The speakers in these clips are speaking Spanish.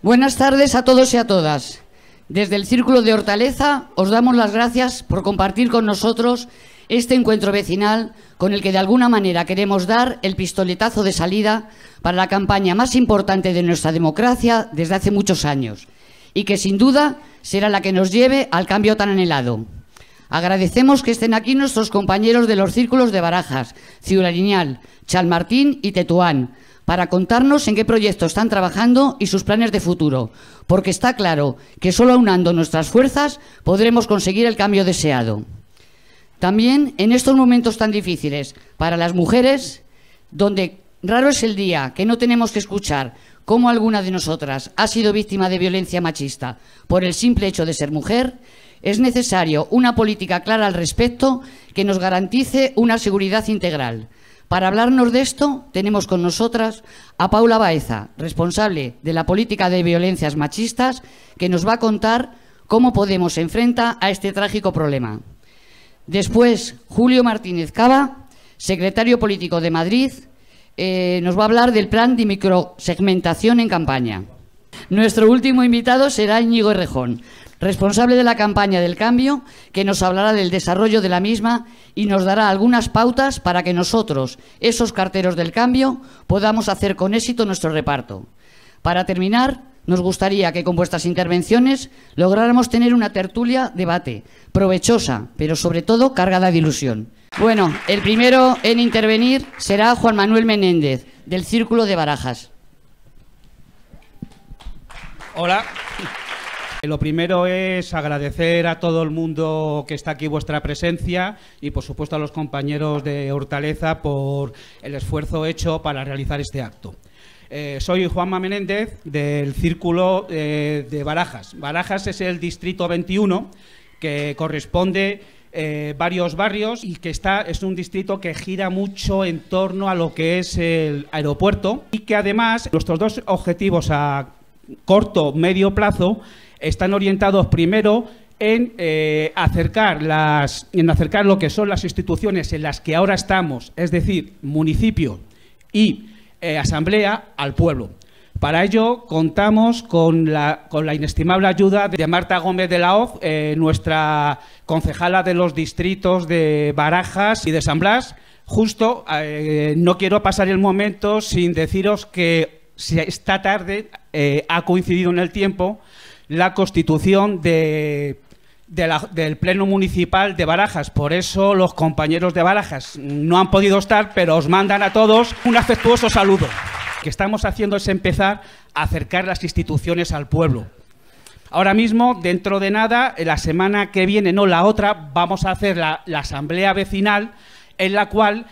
Buenas tardes a todos y a todas. Desde el Círculo de Hortaleza os damos las gracias por compartir con nosotros este encuentro vecinal con el que de alguna manera queremos dar el pistoletazo de salida para la campaña más importante de nuestra democracia desde hace muchos años y que sin duda será la que nos lleve al cambio tan anhelado. Agradecemos que estén aquí nuestros compañeros de los círculos de Barajas, Ciudad-Lineal, Chalmartín y Tetuán, para contarnos en qué proyectos están trabajando y sus planes de futuro, porque está claro que solo aunando nuestras fuerzas podremos conseguir el cambio deseado. También en estos momentos tan difíciles para las mujeres, donde raro es el día que no tenemos que escuchar cómo alguna de nosotras ha sido víctima de violencia machista por el simple hecho de ser mujer, es necesario una política clara al respecto que nos garantice una seguridad integral. Para hablarnos de esto, tenemos con nosotras a Paula Baeza, responsable de la política de violencias machistas, que nos va a contar cómo Podemos se enfrenta a este trágico problema. Después, Julio Martínez Cava, secretario político de Madrid, nos va a hablar del plan de microsegmentación en campaña. Nuestro último invitado será Íñigo Errejón, responsable de la campaña del cambio, que nos hablará del desarrollo de la misma y nos dará algunas pautas para que nosotros, esos carteros del cambio, podamos hacer con éxito nuestro reparto. Para terminar, nos gustaría que con vuestras intervenciones lográramos tener una tertulia debate, provechosa, pero sobre todo cargada de ilusión. Bueno, el primero en intervenir será Juan Manuel Menéndez, del Círculo de Barajas. Hola. Lo primero es agradecer a todo el mundo que está aquí vuestra presencia y, por supuesto, a los compañeros de Hortaleza por el esfuerzo hecho para realizar este acto. Soy Juanma Menéndez, del Círculo de Barajas. Barajas es el distrito 21, que corresponde varios barrios y que es un distrito que gira mucho en torno a lo que es el aeropuerto y que, además, nuestros dos objetivos a corto, medio plazo están orientados primero en acercar lo que son las instituciones en las que ahora estamos, es decir, municipio y asamblea, al pueblo. Para ello contamos con la inestimable ayuda de Marta Gómez de la Hoz, nuestra concejala de los distritos de Barajas y de San Blas. Justo, no quiero pasar el momento sin deciros que esta tarde ha coincidido en el tiempo la constitución del Pleno Municipal de Barajas. Por eso los compañeros de Barajas no han podido estar, pero os mandan a todos un afectuoso saludo. Lo que estamos haciendo es empezar a acercar las instituciones al pueblo. Ahora mismo, dentro de nada, la semana que viene, no la otra, vamos a hacer la asamblea vecinal, en la cual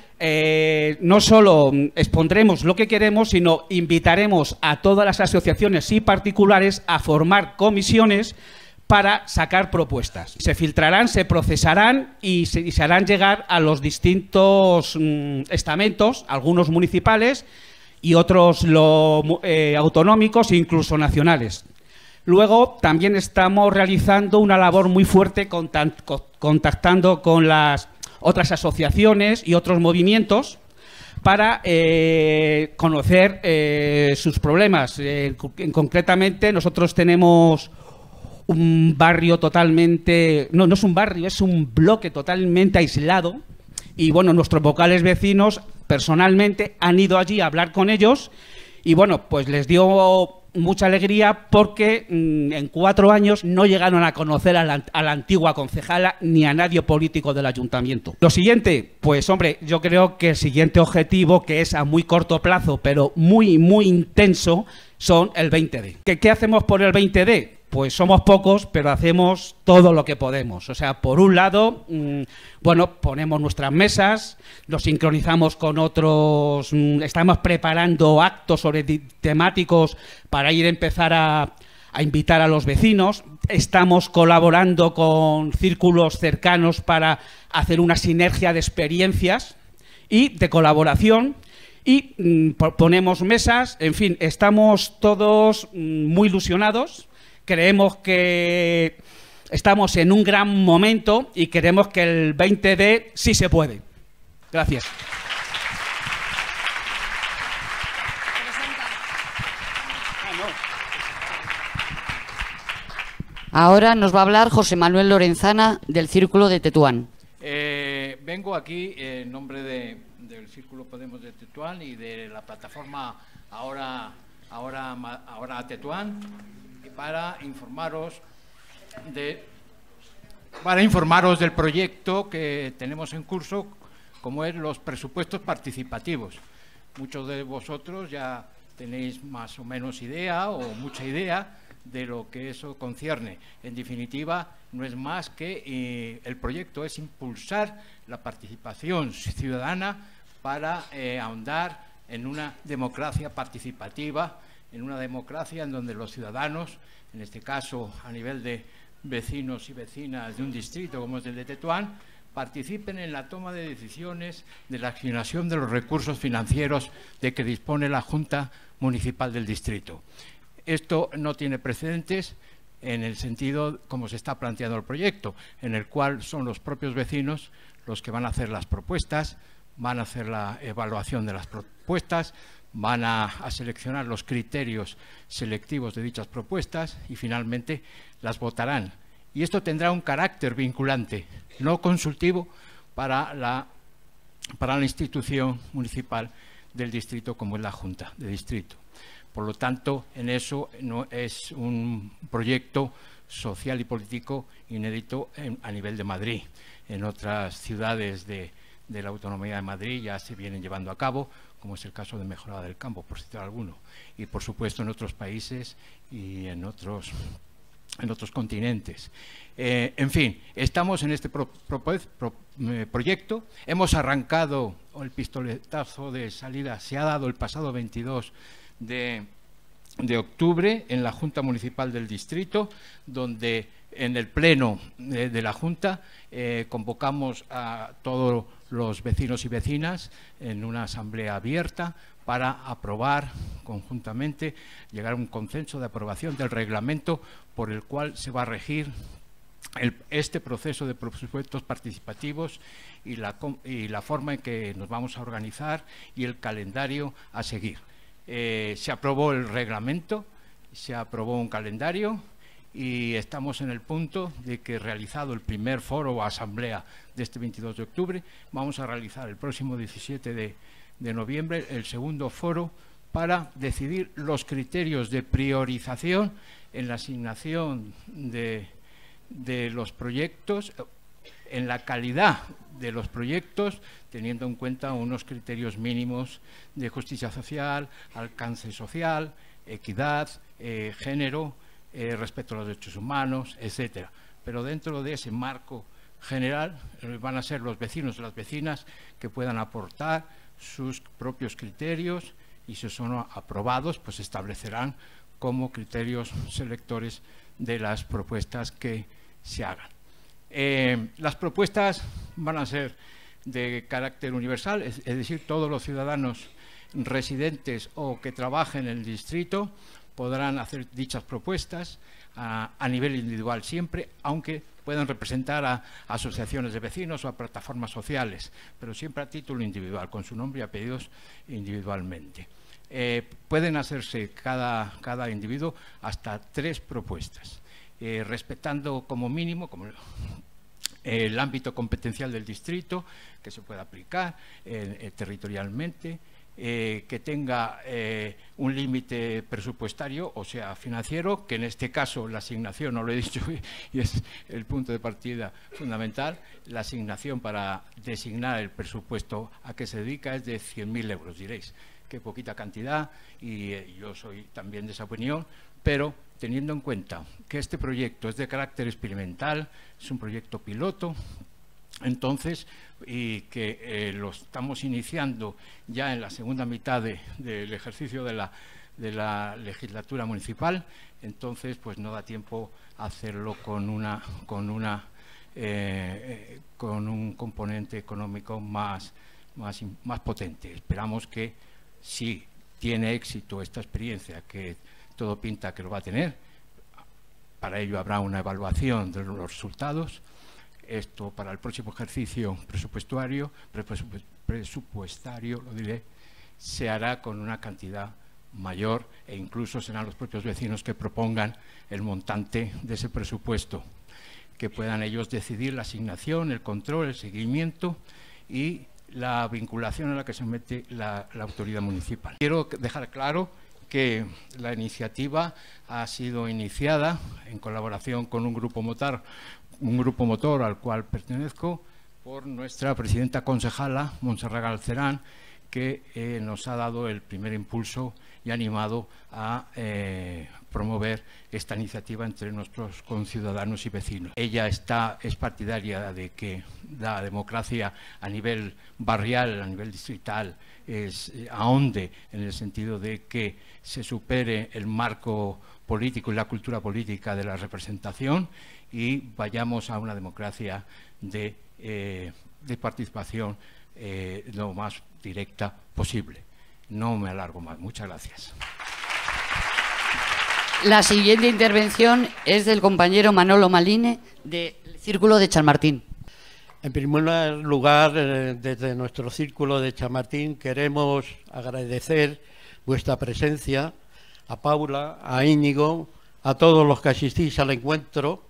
no solo expondremos lo que queremos, sino invitaremos a todas las asociaciones y particulares a formar comisiones para sacar propuestas. Se filtrarán, se procesarán y se harán llegar a los distintos estamentos, algunos municipales y otros autonómicos e incluso nacionales. Luego también estamos realizando una labor muy fuerte contactando con las otras asociaciones y otros movimientos para conocer sus problemas. Concretamente, nosotros tenemos un barrio totalmente... No es un barrio, es un bloque totalmente aislado. Y, bueno, nuestros vocales vecinos, personalmente, han ido allí a hablar con ellos y, bueno, pues les dio mucha alegría porque en 4 años no llegaron a conocer a la antigua concejala ni a nadie político del ayuntamiento. Lo siguiente, pues hombre, yo creo que el siguiente objetivo, que es a muy corto plazo, pero muy, muy intenso, son el 20D. ¿Qué hacemos por el 20D? Pues somos pocos, pero hacemos todo lo que podemos. O sea, por un lado, bueno, ponemos nuestras mesas, nos sincronizamos con otros, estamos preparando actos temáticos para empezar a invitar a los vecinos, estamos colaborando con círculos cercanos para hacer una sinergia de experiencias y de colaboración. Y ponemos mesas, en fin, estamos todos muy ilusionados. Creemos que estamos en un gran momento y creemos que el 20D sí se puede. Gracias. Ahora nos va a hablar José Manuel Lorenzana del Círculo de Tetuán. Vengo aquí en nombre del Círculo Podemos de Tetuán y de la plataforma Ahora Tetuán, para informaros del proyecto que tenemos en curso, como es los presupuestos participativos. Muchos de vosotros ya tenéis más o menos idea o mucha idea de lo que eso concierne. En definitiva, no es más que el proyecto es impulsar la participación ciudadana para ahondar en una democracia participativa, en una democracia en donde los ciudadanos, en este caso a nivel de vecinos y vecinas de un distrito como es el de Tetuán, participen en la toma de decisiones de la asignación de los recursos financieros de que dispone la Junta Municipal del distrito. Esto no tiene precedentes en el sentido como se está planteando el proyecto, en el cual son los propios vecinos los que van a hacer las propuestas, van a hacer la evaluación de las propuestas, van a seleccionar los criterios selectivos de dichas propuestas y finalmente las votarán. Y esto tendrá un carácter vinculante, no consultivo para la institución municipal del distrito como es la Junta de Distrito. Por lo tanto, en eso no es un proyecto social y político inédito a nivel de Madrid. En otras ciudades de la Autonomía de Madrid ya se vienen llevando a cabo, como es el caso de Mejorada del Campo, por citar alguno, y por supuesto en otros países y en otros continentes. En fin, estamos en este proyecto, hemos arrancado, el pistoletazo de salida se ha dado el pasado 22 de octubre en la Junta Municipal del Distrito, donde en el Pleno de la Junta convocamos a todos los vecinos y vecinas en una asamblea abierta para aprobar conjuntamente, llegar a un consenso de aprobación del reglamento por el cual se va a regir este proceso de presupuestos participativos y la forma en que nos vamos a organizar y el calendario a seguir. Se aprobó el reglamento, se aprobó un calendario y estamos en el punto de que, realizado el primer foro o asamblea de este 22 de octubre, vamos a realizar el próximo 17 de noviembre el segundo foro para decidir los criterios de priorización en la asignación de los proyectos, en la calidad de los proyectos, teniendo en cuenta unos criterios mínimos de justicia social, alcance social, equidad, género, respeto a los derechos humanos, etcétera. Pero dentro de ese marco general van a ser los vecinos y las vecinas que puedan aportar sus propios criterios y si son aprobados, pues establecerán como criterios selectores de las propuestas que se hagan. Las propuestas van a ser de carácter universal, es decir, todos los ciudadanos residentes o que trabajen en el distrito podrán hacer dichas propuestas a nivel individual siempre, aunque puedan representar a asociaciones de vecinos o a plataformas sociales, pero siempre a título individual, con su nombre y apellidos individualmente. Pueden hacerse cada individuo hasta 3 propuestas, respetando como mínimo el ámbito competencial del distrito, que se pueda aplicar territorialmente, que tenga un límite presupuestario, o sea, financiero, que en este caso la asignación, no lo he dicho y es el punto de partida fundamental, la asignación para designar el presupuesto a que se dedica es de 100.000 euros, diréis, qué poquita cantidad, y yo soy también de esa opinión, pero teniendo en cuenta que este proyecto es de carácter experimental, es un proyecto piloto, entonces, y que lo estamos iniciando ya en la segunda mitad del ejercicio de la legislatura municipal, entonces pues no da tiempo a hacerlo con un componente económico más potente. Esperamos que, si tiene éxito esta experiencia, que todo pinta que lo va a tener, para ello habrá una evaluación de los resultados. Esto para el próximo ejercicio presupuestario, lo diré, se hará con una cantidad mayor, e incluso serán los propios vecinos que propongan el montante de ese presupuesto, que puedan ellos decidir la asignación, el control, el seguimiento y la vinculación a la que se mete la autoridad municipal. Quiero dejar claro que la iniciativa ha sido iniciada en colaboración con un grupo motor al cual pertenezco, por nuestra presidenta concejala, Montserrat Galcerán, que nos ha dado el primer impulso y animado a promover esta iniciativa entre nuestros conciudadanos y vecinos. Ella es partidaria de que la democracia a nivel barrial, a nivel distrital, ahonde en el sentido de que se supere el marco político y la cultura política de la representación y vayamos a una democracia de participación lo más directa posible. No me alargo más. Muchas gracias. La siguiente intervención es del compañero Manolo Maline, del Círculo de Chamartín. En primer lugar, desde nuestro Círculo de Chamartín queremos agradecer vuestra presencia, a Paula, a Íñigo, a todos los que asistís al encuentro.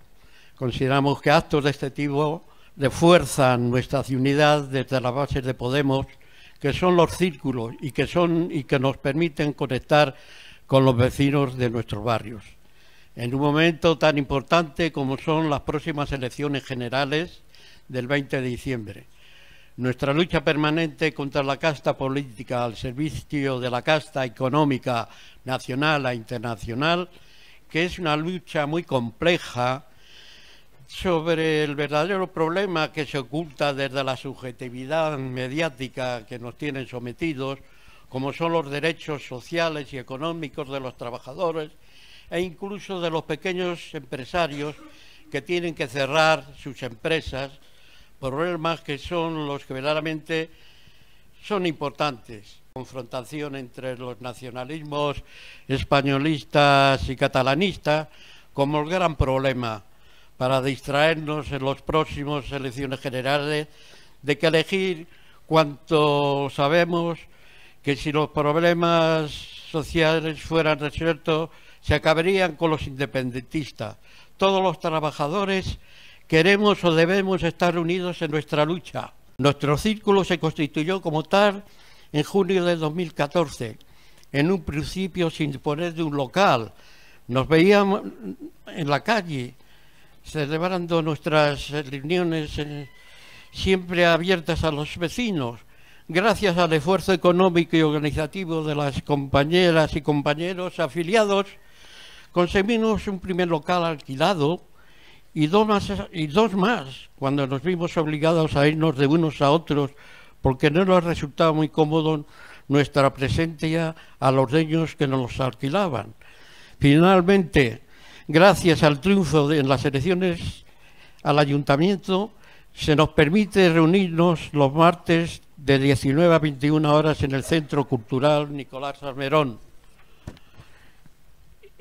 Consideramos que actos de este tipo refuerzan nuestra unidad desde las bases de Podemos, que son los círculos y que nos permiten conectar con los vecinos de nuestros barrios. En un momento tan importante como son las próximas elecciones generales del 20 de diciembre. Nuestra lucha permanente contra la casta política al servicio de la casta económica nacional e internacional, que es una lucha muy compleja sobre el verdadero problema que se oculta desde la subjetividad mediática que nos tienen sometidos, como son los derechos sociales y económicos de los trabajadores e incluso de los pequeños empresarios que tienen que cerrar sus empresas, problemas que son los que verdaderamente son importantes. Confrontación entre los nacionalismos españolistas y catalanistas como el gran problema para distraernos en las próximas elecciones generales, de que elegir cuanto sabemos que si los problemas sociales fueran resueltos se acabarían con los independentistas. Todos los trabajadores queremos o debemos estar unidos en nuestra lucha. Nuestro círculo se constituyó como tal en junio de 2014, en un principio sin disponer de un local. Nos veíamos en la calle, celebrando nuestras reuniones siempre abiertas a los vecinos. Gracias al esfuerzo económico y organizativo de las compañeras y compañeros afiliados, conseguimos un primer local alquilado y dos más cuando nos vimos obligados a irnos de unos a otros porque no nos resultaba muy cómodo nuestra presencia a los dueños que nos los alquilaban. Finalmente, gracias al triunfo en las elecciones al ayuntamiento, se nos permite reunirnos los martes de 19 a 21 horas en el Centro Cultural Nicolás Salmerón.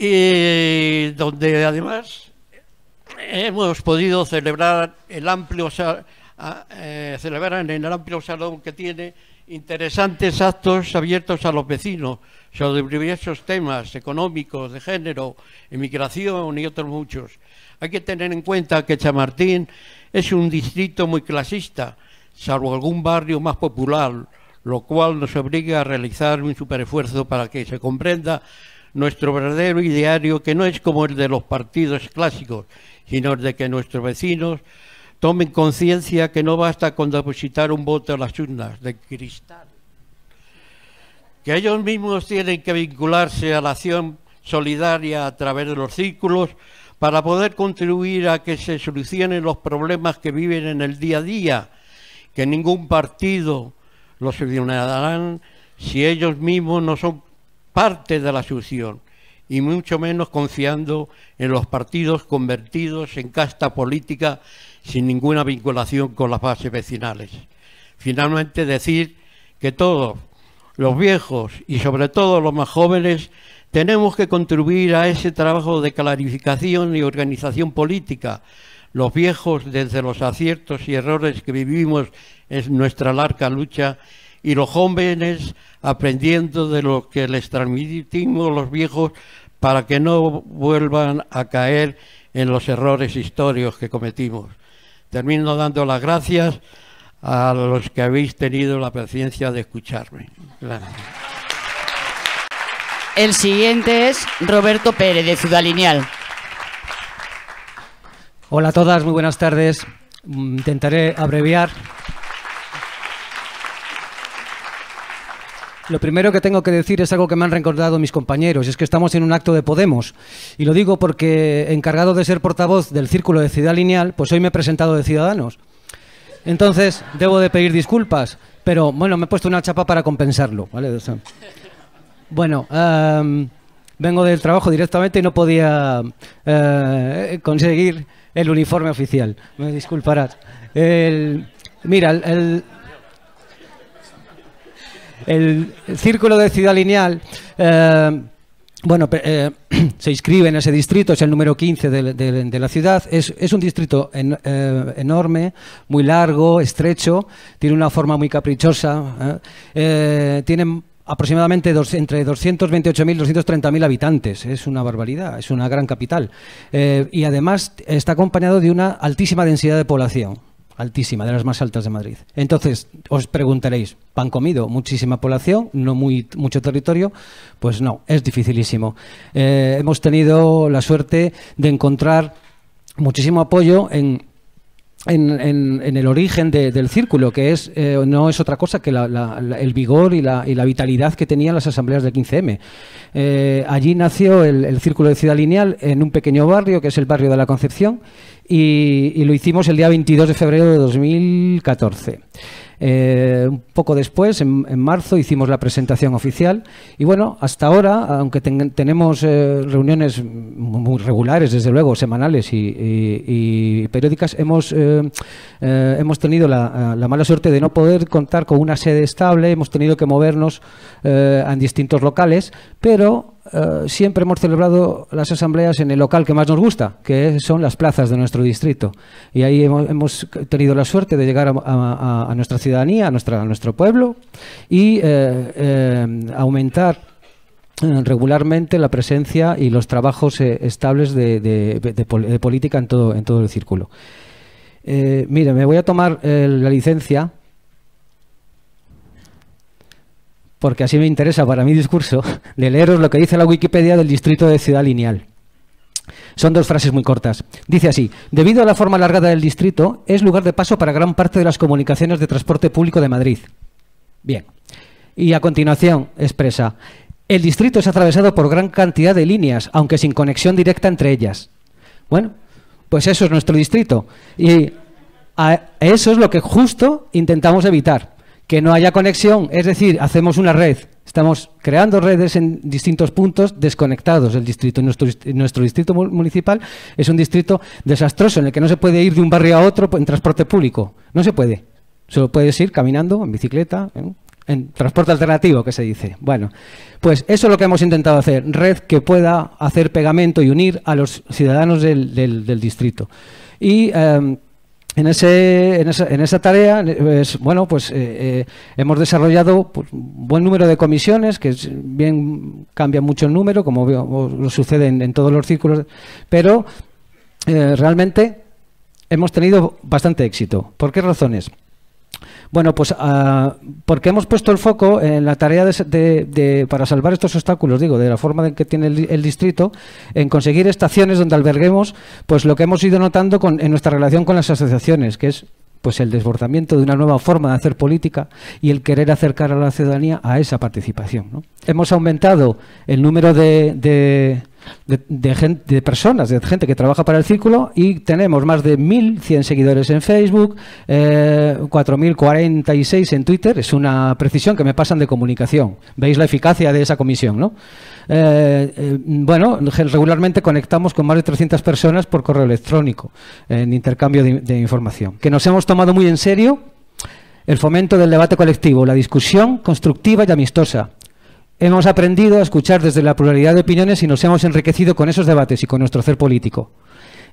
y donde además hemos podido celebrar en el amplio salón que tiene interesantes actos abiertos a los vecinos sobre diversos temas económicos, de género, inmigración y otros muchos. Hay que tener en cuenta que Chamartín es un distrito muy clasista, salvo algún barrio más popular, lo cual nos obliga a realizar un superesfuerzo para que se comprenda nuestro verdadero ideario, que no es como el de los partidos clásicos, sino el de que nuestros vecinos tomen conciencia que no basta con depositar un voto en las urnas de cristal, que ellos mismos tienen que vincularse a la acción solidaria a través de los círculos para poder contribuir a que se solucionen los problemas que viven en el día a día, que ningún partido los solucionarán si ellos mismos no son parte de la solución, y mucho menos confiando en los partidos convertidos en casta política sin ninguna vinculación con las bases vecinales. Finalmente, decir que todos, los viejos y sobre todo los más jóvenes, tenemos que contribuir a ese trabajo de clarificación y organización política. Los viejos desde los aciertos y errores que vivimos en nuestra larga lucha, y los jóvenes aprendiendo de lo que les transmitimos los viejos para que no vuelvan a caer en los errores históricos que cometimos. Termino dando las gracias a los que habéis tenido la paciencia de escucharme. Gracias. El siguiente es Roberto Pérez, de Ciudad Lineal. Hola a todas, muy buenas tardes. Intentaré abreviar. Lo primero que tengo que decir es algo que me han recordado mis compañeros, es que estamos en un acto de Podemos. Y lo digo porque, encargado de ser portavoz del Círculo de Ciudad Lineal, pues hoy me he presentado de Ciudadanos. Entonces, debo de pedir disculpas, pero bueno, me he puesto una chapa para compensarlo, ¿vale? O sea, bueno, vengo del trabajo directamente y no podía conseguir el uniforme oficial. Me disculparás. Mira, el Círculo de Ciudad Lineal, se inscribe en ese distrito, es el número 15 de la ciudad. Es un distrito enorme, muy largo, estrecho, tiene una forma muy caprichosa, tiene aproximadamente entre 228.000 y 230.000 habitantes. Es una barbaridad, es una gran capital. Y además está acompañado de una altísima densidad de población. Altísima, de las más altas de Madrid. Entonces, os preguntaréis, ¿pan comido? ¿Muchísima población? ¿No mucho territorio? Pues no, es dificilísimo. Hemos tenido la suerte de encontrar muchísimo apoyo en el origen del círculo, que no es otra cosa que el vigor y la vitalidad que tenían las asambleas del 15M. Allí nació el Círculo de Ciudad Lineal en un pequeño barrio, que es el barrio de la Concepción, y lo hicimos el día 22 de febrero de 2014. Un poco después, en marzo, hicimos la presentación oficial y bueno, hasta ahora, aunque tenemos reuniones muy regulares, desde luego, semanales y periódicas, hemos tenido la mala suerte de no poder contar con una sede estable. Hemos tenido que movernos en distintos locales, pero siempre hemos celebrado las asambleas en el local que más nos gusta, que son las plazas de nuestro distrito. Y ahí hemos tenido la suerte de llegar a nuestra ciudadanía, a nuestro pueblo, y aumentar regularmente la presencia y los trabajos estables de política en todo el círculo. Mire, me voy a tomar la licencia, porque así me interesa para mi discurso, de leeros lo que dice la Wikipedia del distrito de Ciudad Lineal. Son dos frases muy cortas. Dice así: debido a la forma alargada del distrito, es lugar de paso para gran parte de las comunicaciones de transporte público de Madrid. Bien. Y a continuación expresa: el distrito es atravesado por gran cantidad de líneas, aunque sin conexión directa entre ellas. Bueno, pues eso es nuestro distrito. Y eso es lo que justo intentamos evitar. Que no haya conexión, es decir, hacemos una red. Estamos creando redes en distintos puntos desconectados del distrito. Nuestro distrito municipal es un distrito desastroso en el que no se puede ir de un barrio a otro en transporte público. No se puede. Solo puedes ir caminando, en bicicleta. en transporte alternativo, que se dice. Bueno, pues eso es lo que hemos intentado hacer, red que pueda hacer pegamento y unir a los ciudadanos del distrito. Y en esa tarea, hemos desarrollado pues, un buen número de comisiones, que bien cambia mucho el número, como lo sucede en todos los círculos, pero realmente hemos tenido bastante éxito. ¿Por qué razones? Bueno, pues porque hemos puesto el foco en la tarea para salvar estos obstáculos, digo, de la forma en que tiene el distrito, en conseguir estaciones donde alberguemos pues lo que hemos ido notando en nuestra relación con las asociaciones, que es pues el desbordamiento de una nueva forma de hacer política y el querer acercar a la ciudadanía a esa participación, ¿no? Hemos aumentado el número de personas, de gente que trabaja para el círculo, y tenemos más de 1.100 seguidores en Facebook, 4.046 en Twitter. Es una precisión que me pasan de comunicación. Veis la eficacia de esa comisión, ¿no? Regularmente conectamos con más de 300 personas por correo electrónico en intercambio de información. Que nos hemos tomado muy en serio el fomento del debate colectivo, la discusión constructiva y amistosa. Hemos aprendido a escuchar desde la pluralidad de opiniones y nos hemos enriquecido con esos debates y con nuestro hacer político.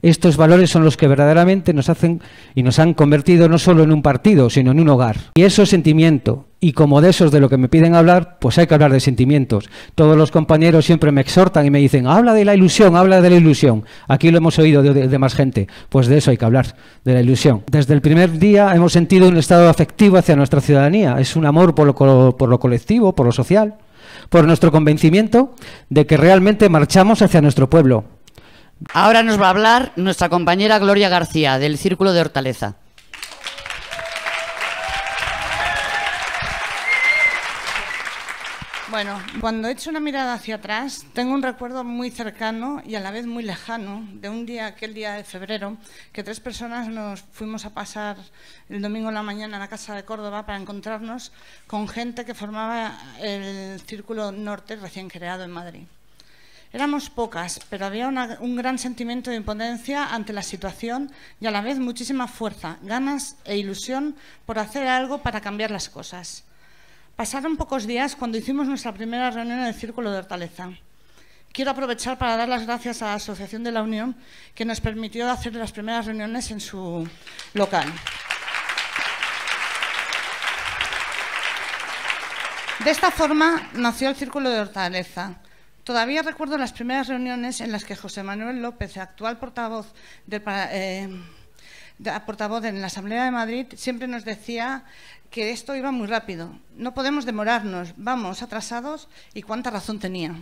Estos valores son los que verdaderamente nos hacen y nos han convertido no solo en un partido, sino en un hogar. Y eso es sentimiento. Y como de esos de lo que me piden hablar, pues hay que hablar de sentimientos. Todos los compañeros siempre me exhortan y me dicen, habla de la ilusión, habla de la ilusión. Aquí lo hemos oído de más gente. Pues de eso hay que hablar, de la ilusión. Desde el primer día hemos sentido un estado afectivo hacia nuestra ciudadanía. Es un amor por lo colectivo, por lo social, por nuestro convencimiento de que realmente marchamos hacia nuestro pueblo. Ahora nos va a hablar nuestra compañera Gloria García, del Círculo de Hortaleza. Bueno, cuando echo una mirada hacia atrás, tengo un recuerdo muy cercano y a la vez muy lejano de aquel día de febrero, que 3 personas nos fuimos a pasar el domingo en la mañana a la Casa de Córdoba para encontrarnos con gente que formaba el Círculo Norte recién creado en Madrid. Éramos pocas, pero había un gran sentimiento de impotencia ante la situación y a la vez muchísima fuerza, ganas e ilusión por hacer algo para cambiar las cosas. Pasaron pocos días cuando hicimos nuestra primera reunión en el Círculo de Hortaleza. Quiero aprovechar para dar las gracias a la Asociación de la Unión, que nos permitió hacer las primeras reuniones en su local. De esta forma nació el Círculo de Hortaleza. Todavía recuerdo las primeras reuniones en las que José Manuel López, actual portavoz en la Asamblea de Madrid, siempre nos decía que esto iba muy rápido. No podemos demorarnos, vamos atrasados, y cuánta razón tenía.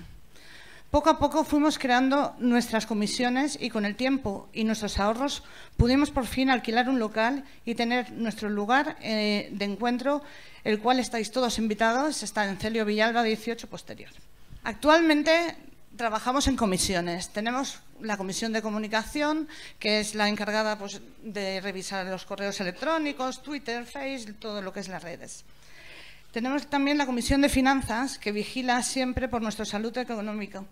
Poco a poco fuimos creando nuestras comisiones y con el tiempo y nuestros ahorros pudimos por fin alquilar un local y tener nuestro lugar de encuentro, el cual estáis todos invitados, está en Celio Villalba 18 posterior. Actualmente trabajamos en comisiones. Tenemos la comisión de comunicación, que es la encargada pues, de revisar los correos electrónicos, Twitter, Facebook, todo lo que es las redes. Tenemos también la comisión de finanzas, que vigila siempre por nuestra salud económica,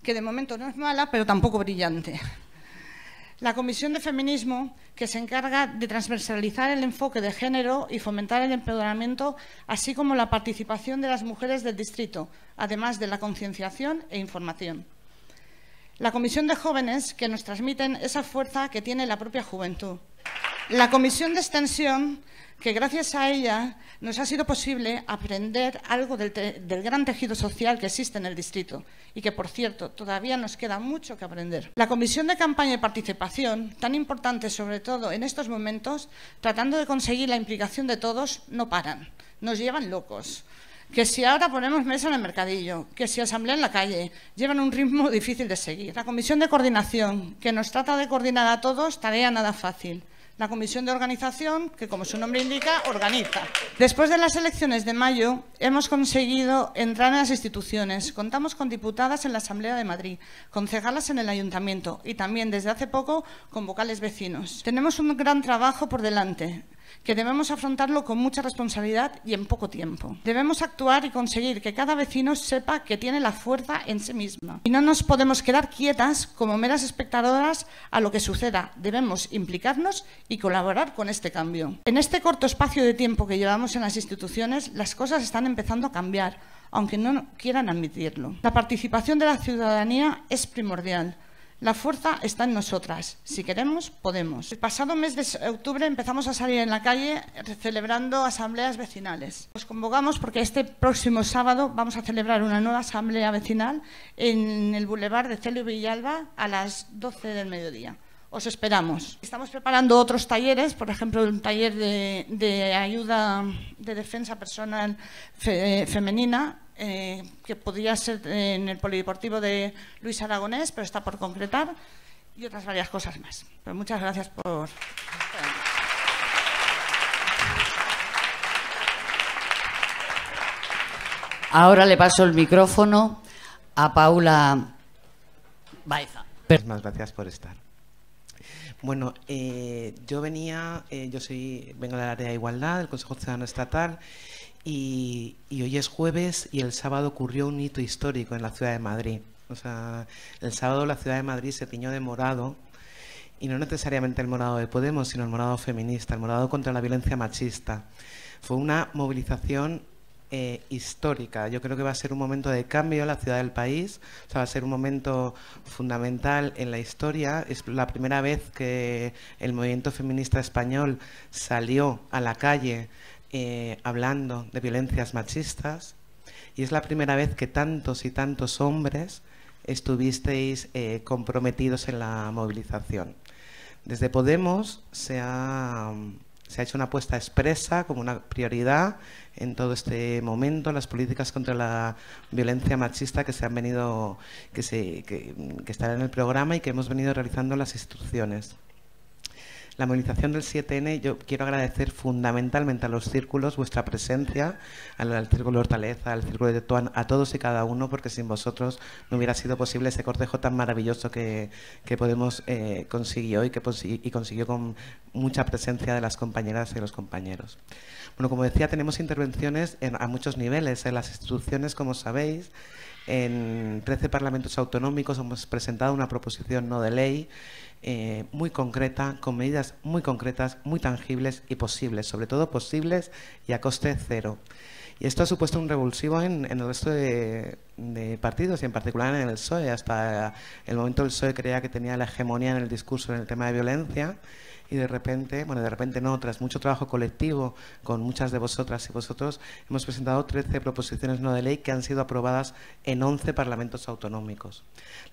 que de momento no es mala, pero tampoco brillante. La comisión de feminismo, que se encarga de transversalizar el enfoque de género y fomentar el empoderamiento, así como la participación de las mujeres del distrito, además de la concienciación e información. La comisión de jóvenes, que nos transmiten esa fuerza que tiene la propia juventud. La comisión de extensión, que gracias a ella nos ha sido posible aprender algo del gran tejido social que existe en el distrito y que, por cierto, todavía nos queda mucho que aprender. La comisión de campaña y participación, tan importante sobre todo en estos momentos, tratando de conseguir la implicación de todos, no paran, nos llevan locos. Que si ahora ponemos mesa en el mercadillo, que si asamblea en la calle, llevan un ritmo difícil de seguir. La comisión de coordinación, que nos trata de coordinar a todos, tarea nada fácil. La comisión de organización, que como su nombre indica, organiza. Después de las elecciones de mayo, hemos conseguido entrar en las instituciones. Contamos con diputadas en la Asamblea de Madrid, concejalas en el Ayuntamiento y también, desde hace poco, con vocales vecinos. Tenemos un gran trabajo por delante, que debemos afrontarlo con mucha responsabilidad y en poco tiempo. Debemos actuar y conseguir que cada vecino sepa que tiene la fuerza en sí misma. Y no nos podemos quedar quietas como meras espectadoras a lo que suceda. Debemos implicarnos y colaborar con este cambio. En este corto espacio de tiempo que llevamos en las instituciones, las cosas están empezando a cambiar, aunque no quieran admitirlo. La participación de la ciudadanía es primordial. La fuerza está en nosotras. Si queremos, podemos. El pasado mes de octubre empezamos a salir en la calle celebrando asambleas vecinales. Os convocamos porque este próximo sábado vamos a celebrar una nueva asamblea vecinal en el Boulevard de Celio Villalba a las 12 del mediodía. Os esperamos. Estamos preparando otros talleres, por ejemplo, un taller de ayuda de defensa personal femenina, que podría ser en el Polideportivo de Luis Aragonés, pero está por concretar, y otras varias cosas más. Pero muchas gracias por... Ahora le paso el micrófono a Paula Baeza. Muchas gracias por estar. Bueno, yo vengo del área de igualdad del Consejo Ciudadano Estatal y hoy es jueves y el sábado ocurrió un hito histórico en la ciudad de Madrid. O sea, el sábado la ciudad de Madrid se tiñó de morado, y no necesariamente el morado de Podemos, sino el morado feminista, el morado contra la violencia machista. Fue una movilización histórica. Yo creo que va a ser un momento de cambio en la ciudad del país, o sea, va a ser un momento fundamental en la historia. Es la primera vez que el movimiento feminista español salió a la calle hablando de violencias machistas, y es la primera vez que tantos y tantos hombres estuvisteis comprometidos en la movilización. Desde Podemos se ha hecho una apuesta expresa como una prioridad en todo este momento, las políticas contra la violencia machista que están en el programa y que hemos venido realizando en las instituciones. La movilización del 7N, yo quiero agradecer fundamentalmente a los círculos vuestra presencia, al Círculo de Hortaleza, al Círculo de Tetuán, a todos y cada uno, porque sin vosotros no hubiera sido posible ese cortejo tan maravilloso que Podemos consiguió y consiguió con mucha presencia de las compañeras y los compañeros. Bueno, como decía, tenemos intervenciones a muchos niveles en las instituciones, como sabéis. En 13 parlamentos autonómicos hemos presentado una proposición no de ley muy concreta, con medidas muy concretas, muy tangibles y posibles, sobre todo posibles y a coste cero. Y esto ha supuesto un revulsivo en el resto de partidos y en particular en el PSOE. Hasta el momento el PSOE creía que tenía la hegemonía en el discurso en el tema de violencia, y de repente no, tras mucho trabajo colectivo con muchas de vosotras y vosotros, hemos presentado 13 proposiciones no de ley que han sido aprobadas en 11 parlamentos autonómicos.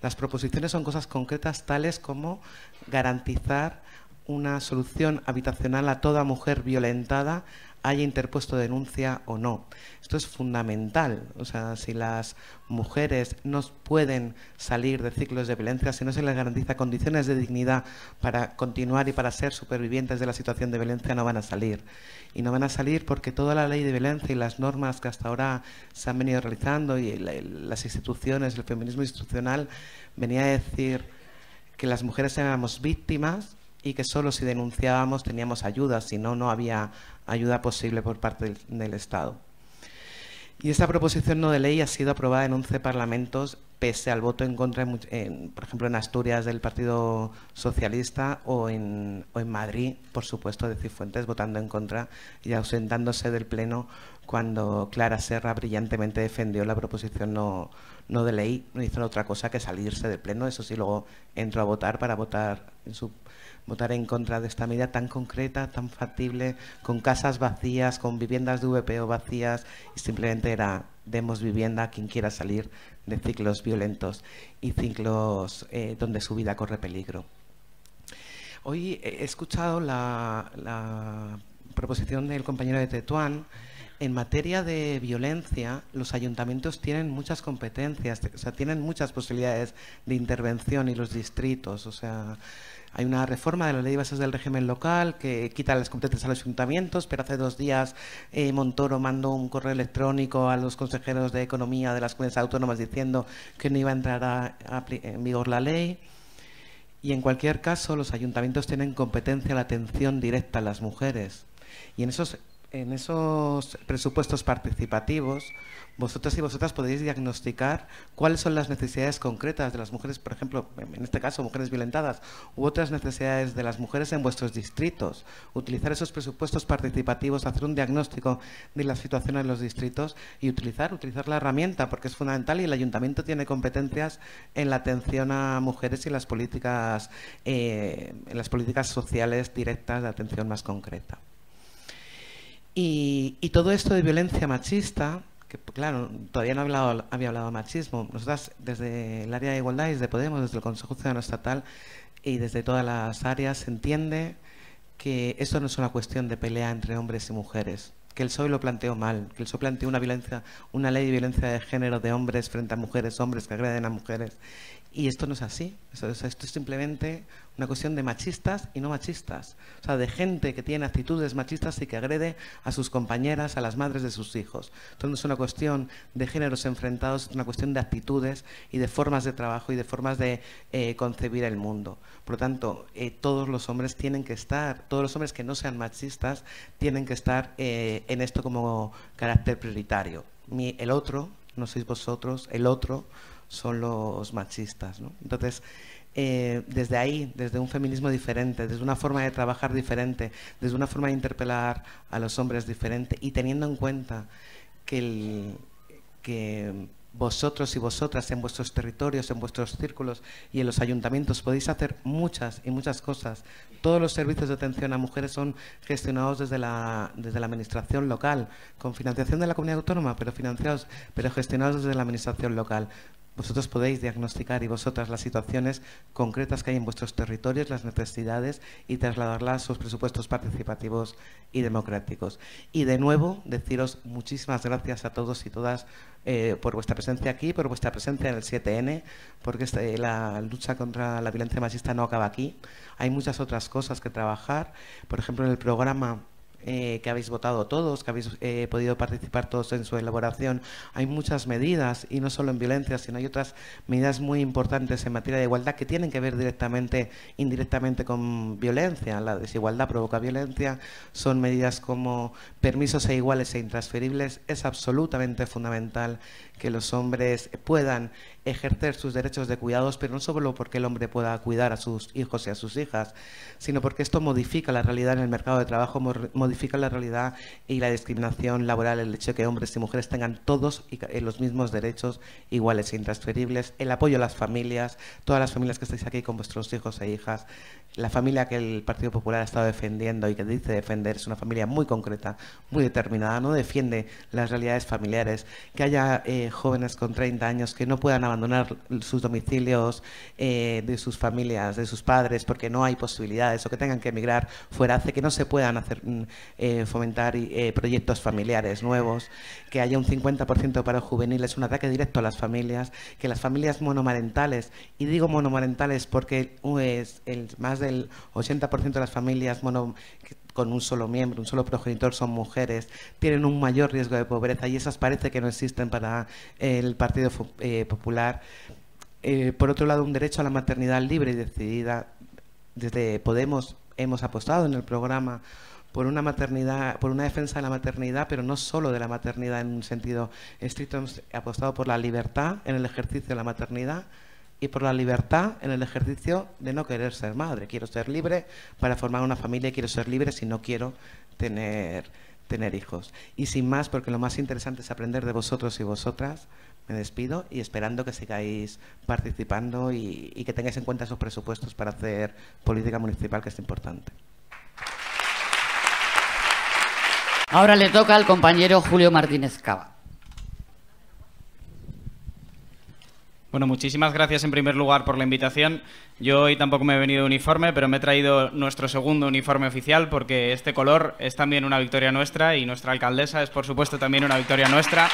Las proposiciones son cosas concretas tales como garantizar una solución habitacional a toda mujer violentada, haya interpuesto denuncia o no. Esto es fundamental. O sea, si las mujeres no pueden salir de ciclos de violencia, si no se les garantiza condiciones de dignidad para continuar y para ser supervivientes de la situación de violencia, no van a salir. Y no van a salir porque toda la ley de violencia y las normas que hasta ahora se han venido realizando y las instituciones, el feminismo institucional, venía a decir que las mujeres éramos víctimas y que solo si denunciábamos teníamos ayuda, si no, no había ayuda posible por parte del Estado. Y esta proposición no de ley ha sido aprobada en 11 parlamentos, pese al voto en contra, por ejemplo, en Asturias del Partido Socialista o en Madrid, por supuesto, de Cifuentes votando en contra y ausentándose del Pleno cuando Clara Serra brillantemente defendió la proposición no de ley. No hizo otra cosa que salirse del Pleno. Eso sí, luego entró a votar para votar en contra de esta medida tan concreta, tan factible, con casas vacías, con viviendas de VPO vacías, y simplemente era demos vivienda a quien quiera salir de ciclos violentos y ciclos donde su vida corre peligro. Hoy he escuchado la proposición del compañero de Tetuán. En materia de violencia, los ayuntamientos tienen muchas competencias, o sea, tienen muchas posibilidades de intervención, y los distritos, o sea, hay una reforma de la Ley de Bases del Régimen Local que quita las competencias a los ayuntamientos, pero hace 2 días Montoro mandó un correo electrónico a los consejeros de Economía de las comunidades autónomas diciendo que no iba a entrar en vigor la ley. Y en cualquier caso, los ayuntamientos tienen competencia en la atención directa a las mujeres. Y en esos presupuestos participativos, vosotros y vosotras podéis diagnosticar cuáles son las necesidades concretas de las mujeres, por ejemplo, en este caso, mujeres violentadas, u otras necesidades de las mujeres en vuestros distritos. Utilizar esos presupuestos participativos, hacer un diagnóstico de la situación en los distritos y utilizar la herramienta, porque es fundamental, y el ayuntamiento tiene competencias en la atención a mujeres y en las políticas sociales directas de atención más concreta. Y todo esto de violencia machista, que claro, todavía no había hablado de machismo. Nosotras desde el área de igualdad y desde Podemos, desde el Consejo Ciudadano Estatal y desde todas las áreas, se entiende que esto no es una cuestión de pelea entre hombres y mujeres, que el PSOE lo planteó mal, que el PSOE planteó una ley de violencia de género de hombres frente a mujeres, hombres que agreden a mujeres. Y esto no es así. Esto es simplemente una cuestión de machistas y no machistas. O sea, de gente que tiene actitudes machistas y que agrede a sus compañeras, a las madres de sus hijos. Entonces no es una cuestión de géneros enfrentados, es una cuestión de actitudes y de formas de trabajo y de formas de concebir el mundo. Por lo tanto, todos los hombres tienen que estar, todos los hombres que no sean machistas, tienen que estar en esto como carácter prioritario. El otro, no sois vosotros, el otro son los machistas, ¿no? Entonces, desde ahí, desde un feminismo diferente, desde una forma de trabajar diferente, desde una forma de interpelar a los hombres diferente, y teniendo en cuenta que vosotros y vosotras en vuestros territorios, en vuestros círculos y en los ayuntamientos podéis hacer muchas y muchas cosas. Todos los servicios de atención a mujeres son gestionados desde la administración local, con financiación de la comunidad autónoma, pero gestionados desde la administración local. Vosotros podéis diagnosticar y vosotras las situaciones concretas que hay en vuestros territorios, las necesidades, y trasladarlas a sus presupuestos participativos y democráticos. Y de nuevo, deciros muchísimas gracias a todos y todas por vuestra presencia aquí, por vuestra presencia en el 7N, porque la lucha contra la violencia machista no acaba aquí. Hay muchas otras cosas que trabajar. Por ejemplo, en el programa que habéis votado todos, que habéis podido participar todos en su elaboración, hay muchas medidas, y no solo en violencia, sino hay otras medidas muy importantes en materia de igualdad que tienen que ver directamente, indirectamente con violencia. La desigualdad provoca violencia. Son medidas como permisos iguales e intransferibles. Es absolutamente fundamental que los hombres puedan ejercer sus derechos de cuidados, pero no solo porque el hombre pueda cuidar a sus hijos y a sus hijas, sino porque esto modifica la realidad en el mercado de trabajo, modifica la realidad y la discriminación laboral, el hecho de que hombres y mujeres tengan todos los mismos derechos iguales e intransferibles, el apoyo a las familias, todas las familias que estáis aquí con vuestros hijos e hijas. La familia que el Partido Popular ha estado defendiendo y que dice defender es una familia muy concreta, muy determinada, no defiende las realidades familiares, que haya jóvenes con 30 años que no puedan abandonar sus domicilios de sus familias, de sus padres, porque no hay posibilidades, o que tengan que emigrar fuera, hace que no se puedan hacer fomentar proyectos familiares nuevos, que haya un 50% de paro juvenil, es un ataque directo a las familias, que las familias monomarentales, y digo monomarentales porque más del 80% de las familias con un solo miembro, un solo progenitor, son mujeres, tienen un mayor riesgo de pobreza, y esas parece que no existen para el Partido Popular. Por otro lado, un derecho a la maternidad libre y decidida. Desde Podemos hemos apostado en el programa por una defensa de la maternidad, pero no solo de la maternidad en un sentido estricto. Hemos apostado por la libertad en el ejercicio de la maternidad y por la libertad en el ejercicio de no querer ser madre. Quiero ser libre para formar una familia, y quiero ser libre si no quiero tener hijos. Y sin más, porque lo más interesante es aprender de vosotros y vosotras, me despido, y esperando que sigáis participando y que tengáis en cuenta esos presupuestos para hacer política municipal, que es importante. Ahora le toca al compañero Julio Martínez Cava. Bueno, muchísimas gracias en primer lugar por la invitación. Yo hoy tampoco me he venido de uniforme, pero me he traído nuestro segundo uniforme oficial, porque este color es también una victoria nuestra, y nuestra alcaldesa es, por supuesto, también una victoria nuestra.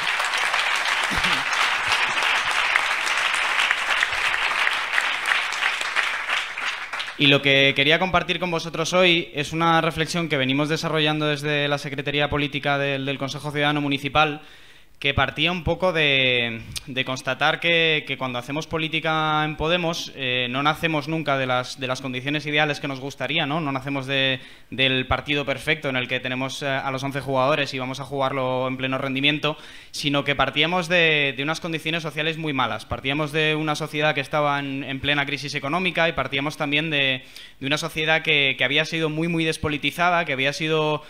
Y lo que quería compartir con vosotros hoy es una reflexión que venimos desarrollando desde la Secretaría Política del Consejo Ciudadano Municipal, que partía un poco de constatar que cuando hacemos política en Podemos no nacemos nunca de las condiciones ideales que nos gustaría, ¿no? No nacemos del partido perfecto en el que tenemos a los 11 jugadores y vamos a jugarlo en pleno rendimiento, sino que partíamos de unas condiciones sociales muy malas. Partíamos de una sociedad que estaba en plena crisis económica y partíamos también de una sociedad que había sido muy despolitizada, que había sido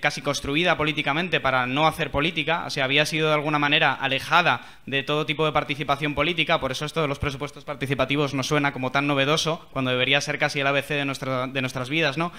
casi construida políticamente para no hacer política, o sea, había sido de alguna manera alejada de todo tipo de participación política. Por eso esto de los presupuestos participativos nos suena como tan novedoso, cuando debería ser casi el ABC de nuestras vidas, ¿no?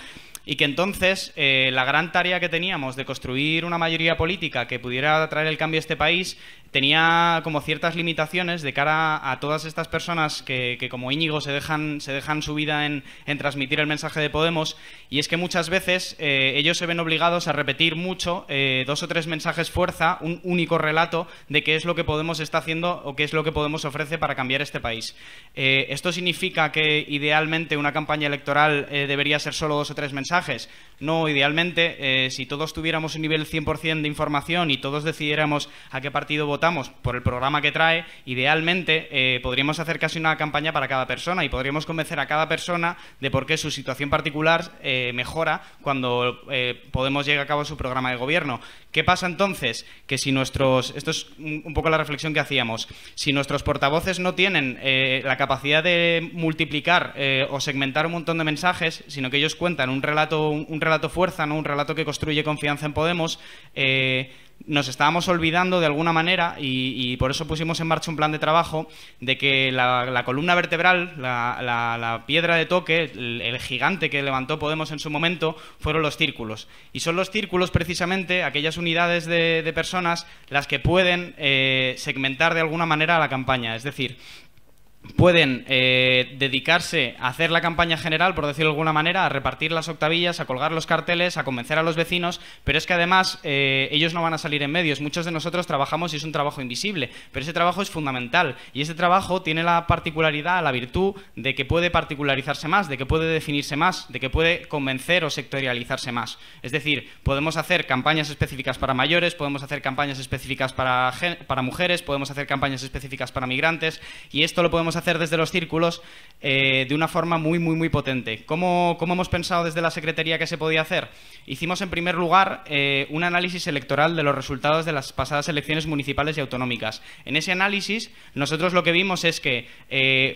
Y que entonces la gran tarea que teníamos de construir una mayoría política que pudiera traer el cambio a este país tenía como ciertas limitaciones de cara a todas estas personas que como Íñigo se dejan su vida en transmitir el mensaje de Podemos, y es que muchas veces ellos se ven obligados a repetir mucho 2 o 3 mensajes fuerza, un único relato de qué es lo que Podemos está haciendo o qué es lo que Podemos ofrece para cambiar este país. ¿Esto significa que idealmente una campaña electoral debería ser solo 2 o 3 mensajes? No, idealmente, si todos tuviéramos un nivel 100% de información y todos decidiéramos a qué partido votamos por el programa que trae, idealmente podríamos hacer casi una campaña para cada persona y podríamos convencer a cada persona de por qué su situación particular mejora cuando Podemos lleve a cabo su programa de gobierno. ¿Qué pasa entonces? Que si esto es un poco la reflexión que hacíamos, si nuestros portavoces no tienen la capacidad de multiplicar o segmentar un montón de mensajes, sino que ellos cuentan un relato fuerza, ¿no? Un relato que construye confianza en Podemos, nos estábamos olvidando de alguna manera, y por eso pusimos en marcha un plan de trabajo, de que la columna vertebral, la piedra de toque, el gigante que levantó Podemos en su momento, fueron los círculos. Y son los círculos precisamente aquellas unidades de personas las que pueden segmentar de alguna manera la campaña. Es decir, pueden dedicarse a hacer la campaña general, por decirlo de alguna manera, a repartir las octavillas, a colgar los carteles, a convencer a los vecinos, pero es que además ellos no van a salir en medios. Muchos de nosotros trabajamos y es un trabajo invisible, pero ese trabajo es fundamental y ese trabajo tiene la particularidad, la virtud de que puede particularizarse más, de que puede definirse más, de que puede convencer o sectorializarse más. Es decir, podemos hacer campañas específicas para mayores, podemos hacer campañas específicas para mujeres, podemos hacer campañas específicas para migrantes, y esto lo podemos hacer desde los círculos de una forma muy potente. ¿Cómo hemos pensado desde la Secretaría que se podía hacer? Hicimos en primer lugar un análisis electoral de los resultados de las pasadas elecciones municipales y autonómicas. En ese análisis nosotros lo que vimos es que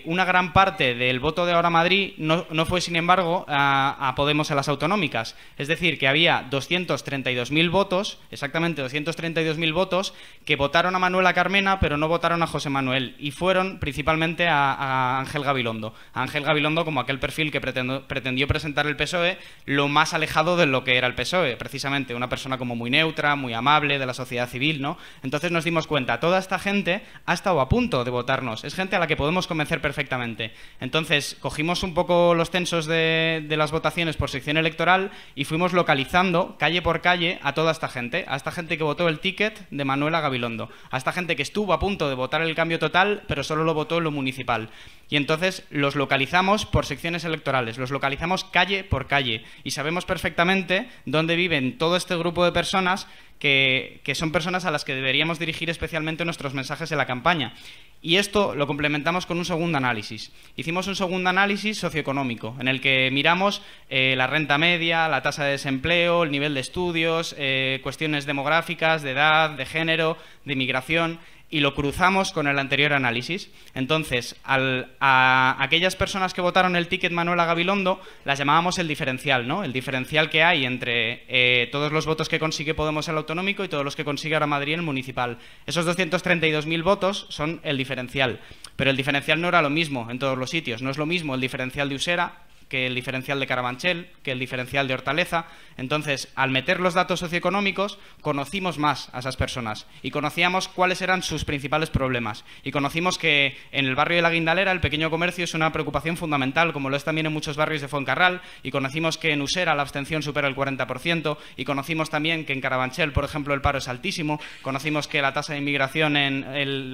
una gran parte del voto de Ahora Madrid no fue, sin embargo, a Podemos en las autonómicas. Es decir, que había 232.000 votos, exactamente 232.000 votos, que votaron a Manuela Carmena pero no votaron a José Manuel, y fueron principalmente a Ángel Gabilondo. A Ángel Gabilondo como aquel perfil que pretendió presentar el PSOE, lo más alejado de lo que era el PSOE, precisamente una persona como muy neutra, muy amable, de la sociedad civil, ¿no? Entonces nos dimos cuenta, toda esta gente ha estado a punto de votarnos, es gente a la que podemos convencer perfectamente. Entonces cogimos un poco los censos de las votaciones por sección electoral y fuimos localizando calle por calle a toda esta gente, a esta gente que votó el ticket de Manuela Gabilondo, a esta gente que estuvo a punto de votar el cambio total, pero solo lo votó en lo municipal. Y entonces los localizamos por secciones electorales, los localizamos calle por calle y sabemos perfectamente dónde viven todo este grupo de personas que son personas a las que deberíamos dirigir especialmente nuestros mensajes en la campaña. Y esto lo complementamos con un segundo análisis. Hicimos un segundo análisis socioeconómico, en el que miramos la renta media, la tasa de desempleo, el nivel de estudios, cuestiones demográficas, de edad, de género, de migración, y lo cruzamos con el anterior análisis. Entonces, a aquellas personas que votaron el ticket Manuela Gabilondo las llamábamos el diferencial, ¿no? El diferencial que hay entre todos los votos que consigue Podemos en el autonómico y todos los que consigue Ahora Madrid en el municipal. Esos 232.000 votos son el diferencial, pero el diferencial no era lo mismo en todos los sitios. No es lo mismo el diferencial de Usera que el diferencial de Carabanchel, que el diferencial de Hortaleza. Entonces, al meter los datos socioeconómicos, conocimos más a esas personas y conocíamos cuáles eran sus principales problemas. Y conocimos que en el barrio de La Guindalera el pequeño comercio es una preocupación fundamental, como lo es también en muchos barrios de Fuencarral, y conocimos que en Usera la abstención supera el 40%, y conocimos también que en Carabanchel, por ejemplo, el paro es altísimo, conocimos que la tasa de inmigración,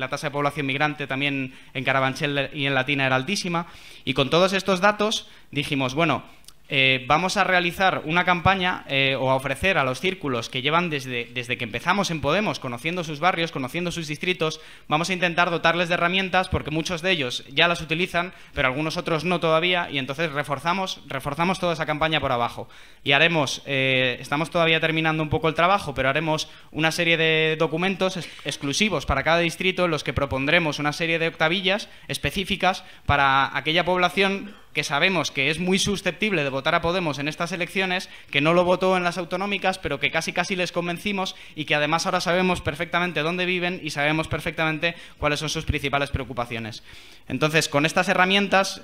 la tasa de población migrante también en Carabanchel y en Latina era altísima, y con todos estos datos dijimos, bueno, vamos a realizar una campaña o a ofrecer a los círculos que llevan desde que empezamos en Podemos, conociendo sus barrios, conociendo sus distritos, vamos a intentar dotarles de herramientas, porque muchos de ellos ya las utilizan, pero algunos otros no todavía, y entonces reforzamos toda esa campaña por abajo. Y haremos, estamos todavía terminando un poco el trabajo, pero haremos una serie de documentos exclusivos para cada distrito en los que propondremos una serie de octavillas específicas para aquella población que sabemos que es muy susceptible de votar a Podemos en estas elecciones, que no lo votó en las autonómicas, pero que casi les convencimos y que además ahora sabemos perfectamente dónde viven y sabemos perfectamente cuáles son sus principales preocupaciones. Entonces, con estas herramientas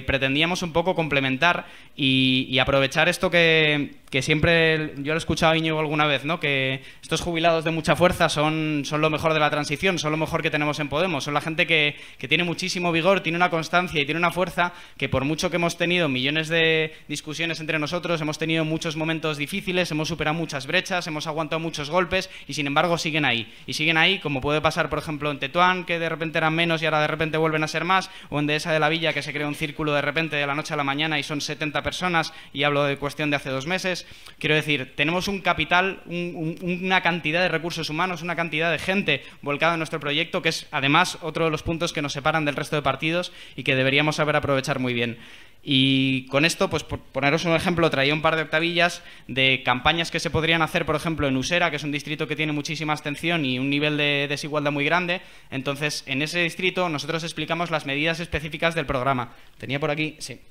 pretendíamos un poco complementar y aprovechar esto que siempre, yo lo he escuchado a Íñigo alguna vez, ¿no? Que estos jubilados de mucha fuerza son lo mejor de la transición, son lo mejor que tenemos en Podemos, son la gente que tiene muchísimo vigor, tiene una constancia y tiene una fuerza que, por mucho que hemos tenido millones de discusiones entre nosotros, hemos tenido muchos momentos difíciles, hemos superado muchas brechas, hemos aguantado muchos golpes y sin embargo siguen ahí. Y siguen ahí, como puede pasar por ejemplo en Tetuán, que de repente eran menos y ahora de repente vuelven a ser más, o en Dehesa de la Villa, que se creó un círculo de repente de la noche a la mañana y son 70 personas, y hablo de cuestión de hace 2 meses. Quiero decir, tenemos un capital, una cantidad de recursos humanos, una cantidad de gente volcada en nuestro proyecto, que es además otro de los puntos que nos separan del resto de partidos y que deberíamos saber aprovechar muy bien. Y con esto, pues por poneros un ejemplo, traía un par de octavillas de campañas que se podrían hacer, por ejemplo, en Usera, que es un distrito que tiene muchísima abstención y un nivel de desigualdad muy grande. Entonces, en ese distrito nosotros explicamos las medidas específicas del programa. ¿Tenía por aquí? Sí.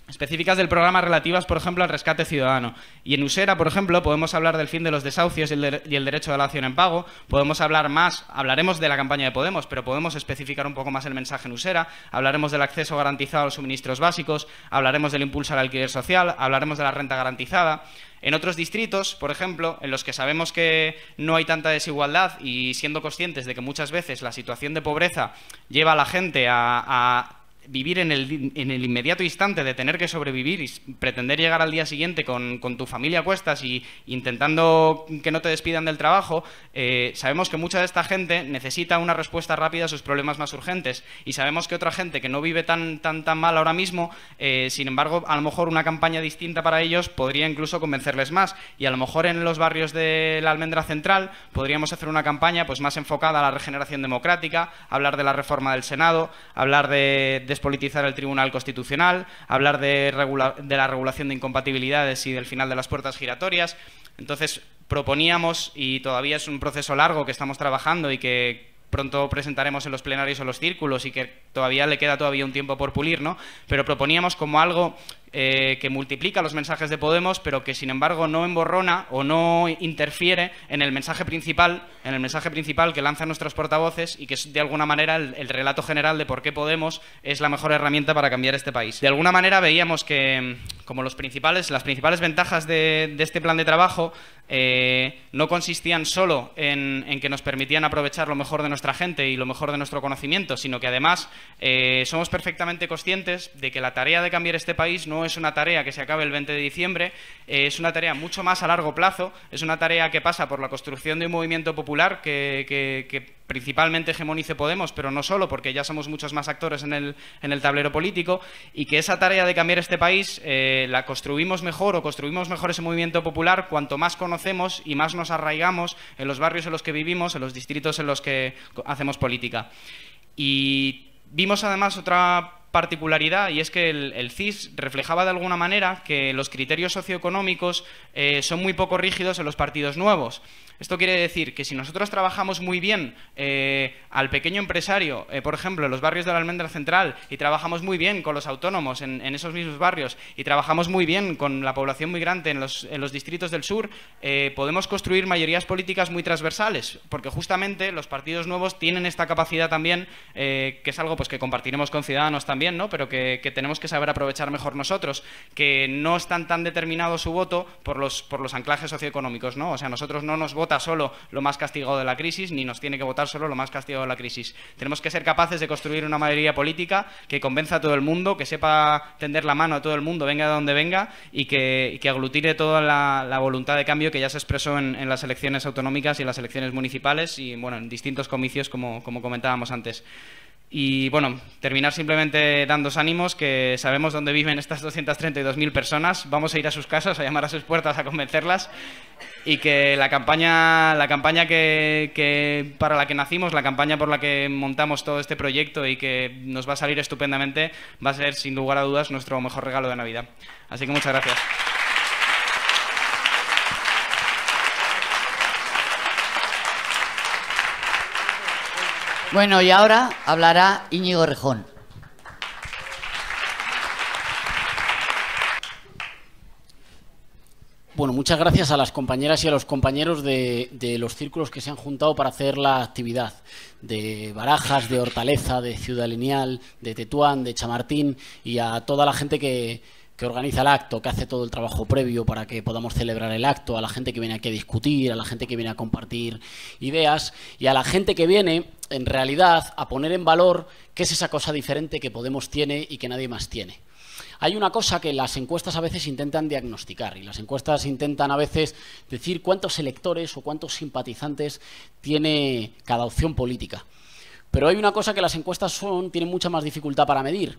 Específicas del programa relativas, por ejemplo, al rescate ciudadano. Y en Usera, por ejemplo, podemos hablar del fin de los desahucios y el derecho de la dación en pago. Podemos hablar más, hablaremos de la campaña de Podemos, pero podemos especificar un poco más el mensaje en Usera. Hablaremos del acceso garantizado a los suministros básicos, hablaremos del impulso al alquiler social, hablaremos de la renta garantizada. En otros distritos, por ejemplo, en los que sabemos que no hay tanta desigualdad y siendo conscientes de que muchas veces la situación de pobreza lleva a la gente a vivir en el inmediato instante de tener que sobrevivir y pretender llegar al día siguiente con tu familia a cuestas y intentando que no te despidan del trabajo, sabemos que mucha de esta gente necesita una respuesta rápida a sus problemas más urgentes, y sabemos que otra gente que no vive tan mal ahora mismo, sin embargo, a lo mejor una campaña distinta para ellos podría incluso convencerles más, y a lo mejor en los barrios de la Almendra Central podríamos hacer una campaña pues más enfocada a la regeneración democrática, hablar de la reforma del Senado, hablar de despolitizar el Tribunal Constitucional, hablar de la regulación de incompatibilidades y del final de las puertas giratorias. Entonces, proponíamos, y todavía es un proceso largo que estamos trabajando y que pronto presentaremos en los plenarios o los círculos y que todavía le queda un tiempo por pulir, ¿no? Pero proponíamos como algo que multiplica los mensajes de Podemos, pero que sin embargo no emborrona o no interfiere en el mensaje principal, que lanzan nuestros portavoces, y que es de alguna manera el relato general de por qué Podemos es la mejor herramienta para cambiar este país. De alguna manera veíamos que como las principales ventajas de este plan de trabajo no consistían solo en que nos permitían aprovechar lo mejor de nuestra gente y lo mejor de nuestro conocimiento, sino que además somos perfectamente conscientes de que la tarea de cambiar este país no es una tarea que se acabe el 20 de diciembre, es una tarea mucho más a largo plazo, es una tarea que pasa por la construcción de un movimiento popular que principalmente hegemonice Podemos, pero no solo, porque ya somos muchos más actores en el tablero político, y que esa tarea de cambiar este país la construimos mejor ese movimiento popular cuanto más conocemos y más nos arraigamos en los barrios en los que vivimos, en los distritos en los que hacemos política. Y vimos además otra particularidad, y es que el CIS reflejaba de alguna manera que los criterios socioeconómicos son muy poco rígidos en los partidos nuevos. Esto quiere decir que si nosotros trabajamos muy bien al pequeño empresario, por ejemplo, en los barrios de la Almendra Central, y trabajamos muy bien con los autónomos en esos mismos barrios, y trabajamos muy bien con la población migrante en los distritos del sur, podemos construir mayorías políticas muy transversales, porque justamente los partidos nuevos tienen esta capacidad también, que es algo pues que compartiremos con Ciudadanos también, ¿no? Pero que tenemos que saber aprovechar mejor nosotros, que no están tan determinado su voto por los anclajes socioeconómicos, ¿no? O sea, nosotros no nos vota solo lo más castigado de la crisis, ni nos tiene que votar solo lo más castigado de la crisis. Tenemos que ser capaces de construir una mayoría política que convenza a todo el mundo, que sepa tender la mano a todo el mundo, venga de donde venga, y que aglutine toda la voluntad de cambio que ya se expresó en las elecciones autonómicas y en las elecciones municipales y, bueno, en distintos comicios, como comentábamos antes. Y bueno, terminar simplemente dándos ánimos, que sabemos dónde viven estas 232.000 personas, vamos a ir a sus casas, a llamar a sus puertas, a convencerlas, y que la campaña que para la que nacimos, la campaña por la que montamos todo este proyecto y que nos va a salir estupendamente, va a ser sin lugar a dudas nuestro mejor regalo de Navidad. Así que muchas gracias. Bueno, y ahora hablará Íñigo Errejón. Bueno, muchas gracias a las compañeras y a los compañeros de los círculos que se han juntado para hacer la actividad. De Barajas, de Hortaleza, de Ciudad Lineal, de Tetuán, de Chamartín, y a toda la gente que organiza el acto, que hace todo el trabajo previo para que podamos celebrar el acto, a la gente que viene aquí a discutir, a la gente que viene a compartir ideas y a la gente que viene, en realidad, a poner en valor qué es esa cosa diferente que Podemos tiene y que nadie más tiene. Hay una cosa que las encuestas a veces intentan diagnosticar, y las encuestas intentan a veces decir cuántos electores o cuántos simpatizantes tiene cada opción política. Pero hay una cosa que las encuestas tienen mucha más dificultad para medir,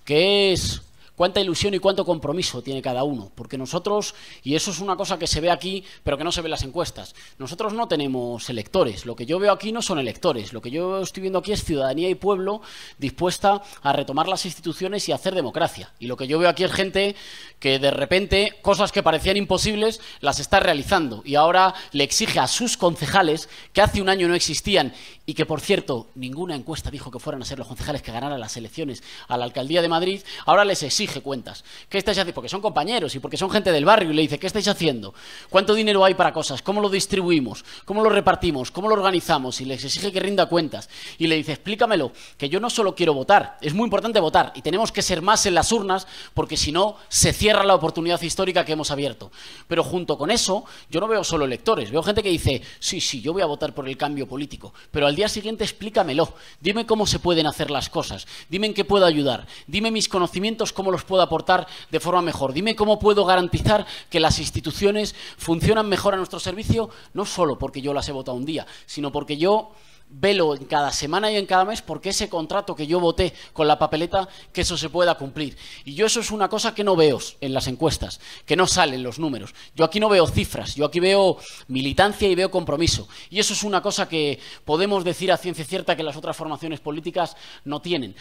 que es cuánta ilusión y cuánto compromiso tiene cada uno. Porque nosotros, y eso es una cosa que se ve aquí, pero que no se ve en las encuestas, nosotros no tenemos electores. Lo que yo veo aquí no son electores. Lo que yo estoy viendo aquí es ciudadanía y pueblo dispuesta a retomar las instituciones y a hacer democracia. Y lo que yo veo aquí es gente que de repente cosas que parecían imposibles las está realizando. Y ahora le exige a sus concejales, que hace un año no existían, y que, por cierto, ninguna encuesta dijo que fueran a ser los concejales que ganaran las elecciones a la Alcaldía de Madrid, ahora les exige cuentas. ¿Qué estáis haciendo? Porque son compañeros y porque son gente del barrio, y le dice, ¿qué estáis haciendo? ¿Cuánto dinero hay para cosas? ¿Cómo lo distribuimos? ¿Cómo lo repartimos? ¿Cómo lo organizamos? Y les exige que rinda cuentas. Y le dice, explícamelo, que yo no solo quiero votar, es muy importante votar, y tenemos que ser más en las urnas, porque si no, se cierra la oportunidad histórica que hemos abierto. Pero junto con eso, yo no veo solo electores, veo gente que dice, sí, yo voy a votar por el cambio político, pero al día siguiente explícamelo, dime cómo se pueden hacer las cosas, dime en qué puedo ayudar, dime mis conocimientos, cómo los puedo aportar de forma mejor, dime cómo puedo garantizar que las instituciones funcionan mejor a nuestro servicio, no solo porque yo las he votado un día, sino porque yo velo en cada semana y en cada mes porque ese contrato que yo voté con la papeleta, que eso se pueda cumplir. Y yo eso es una cosa que no veo en las encuestas, que no salen los números. Yo aquí no veo cifras, yo aquí veo militancia y veo compromiso. Y eso es una cosa que podemos decir a ciencia cierta que las otras formaciones políticas no tienen.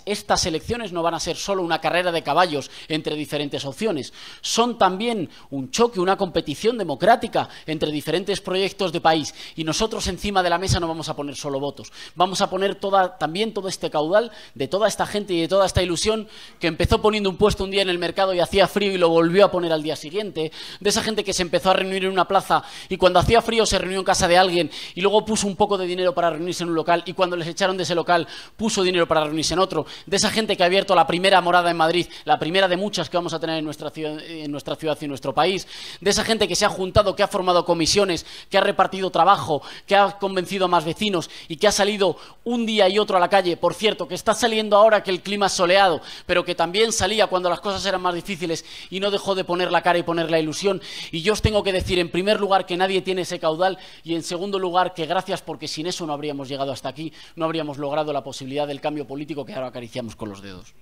Estas elecciones no van a ser solo una carrera de caballos entre diferentes opciones, son también un choque, una competición democrática entre diferentes proyectos de país. Y nosotros encima de la mesa no vamos a poner solo votos, vamos a poner también todo este caudal de toda esta gente y de toda esta ilusión que empezó poniendo un puesto un día en el mercado y hacía frío y lo volvió a poner al día siguiente, de esa gente que se empezó a reunir en una plaza y cuando hacía frío se reunió en casa de alguien y luego puso un poco de dinero para reunirse en un local y cuando les echaron de ese local puso dinero para reunirse en otro, de esa gente que ha abierto la primera morada en Madrid, la primera de muchas que vamos a tener en nuestra ciudad y en nuestro país, de esa gente que se ha juntado, que ha formado comisiones, que ha repartido trabajo, que ha convencido a más vecinos y que ha salido un día y otro a la calle, por cierto, que está saliendo ahora que el clima es soleado, pero que también salía cuando las cosas eran más difíciles y no dejó de poner la cara y poner la ilusión. Y yo os tengo que decir, en primer lugar, que nadie tiene ese caudal y en segundo lugar, que gracias, porque sin eso no habríamos llegado hasta aquí, no habríamos logrado la posibilidad del cambio político que ahora acariciamos con los dedos.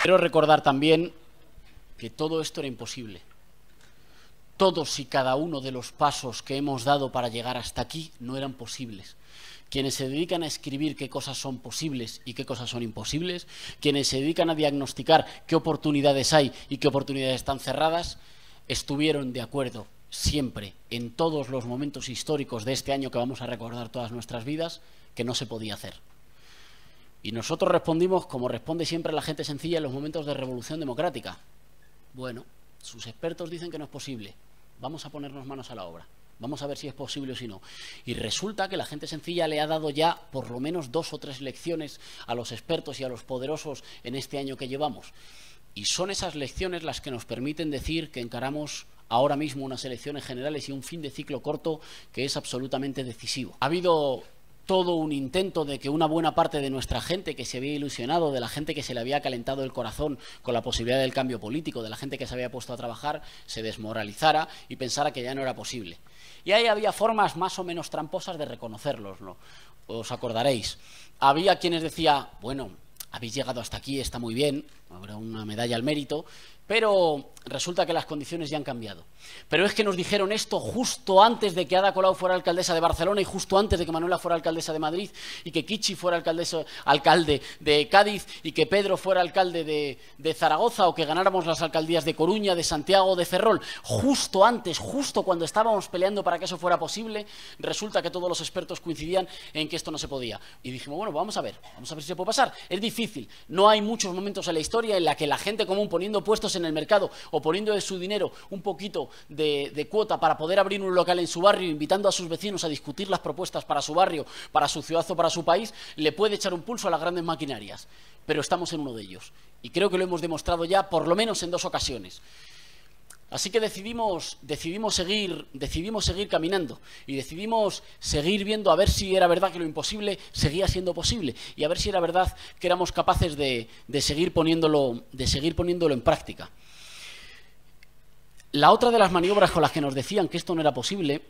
Quiero recordar también que todo esto era imposible. Todos y cada uno de los pasos que hemos dado para llegar hasta aquí no eran posibles. Quienes se dedican a escribir qué cosas son posibles y qué cosas son imposibles, quienes se dedican a diagnosticar qué oportunidades hay y qué oportunidades están cerradas, estuvieron de acuerdo siempre, en todos los momentos históricos de este año que vamos a recordar todas nuestras vidas, que no se podía hacer. Y nosotros respondimos como responde siempre la gente sencilla en los momentos de revolución democrática. Bueno, sus expertos dicen que no es posible. Vamos a ponernos manos a la obra. Vamos a ver si es posible o si no. Y resulta que la gente sencilla le ha dado ya por lo menos 2 o 3 lecciones a los expertos y a los poderosos en este año que llevamos. Y son esas lecciones las que nos permiten decir que encaramos ahora mismo unas elecciones generales y un fin de ciclo corto que es absolutamente decisivo. Ha habido todo un intento de que una buena parte de nuestra gente que se había ilusionado, de la gente que se le había calentado el corazón con la posibilidad del cambio político, de la gente que se había puesto a trabajar, se desmoralizara y pensara que ya no era posible. Y ahí había formas más o menos tramposas de reconocerlos, ¿no? Os acordaréis. Había quienes decían, bueno, habéis llegado hasta aquí, está muy bien, habrá una medalla al mérito, pero resulta que las condiciones ya han cambiado. Pero es que nos dijeron esto justo antes de que Ada Colau fuera alcaldesa de Barcelona y justo antes de que Manuela fuera alcaldesa de Madrid y que Kichi fuera alcalde de Cádiz y que Pedro fuera alcalde de Zaragoza o que ganáramos las alcaldías de Coruña, de Santiago, de Ferrol. Justo antes, justo cuando estábamos peleando para que eso fuera posible, resulta que todos los expertos coincidían en que esto no se podía. Y dijimos, bueno, vamos a ver si se puede pasar. Es difícil. No hay muchos momentos en la historia en la que la gente común poniendo puestos en el mercado o poniendo de su dinero un poquito de cuota para poder abrir un local en su barrio, invitando a sus vecinos a discutir las propuestas para su barrio, para su ciudad o para su país, le puede echar un pulso a las grandes maquinarias. Pero estamos en uno de ellos. Y creo que lo hemos demostrado ya por lo menos en 2 ocasiones. Así que decidimos seguir caminando y decidimos seguir viendo a ver si era verdad que lo imposible seguía siendo posible y a ver si era verdad que éramos capaces de seguir poniéndolo en práctica. La otra de las maniobras con las que nos decían que esto no era posible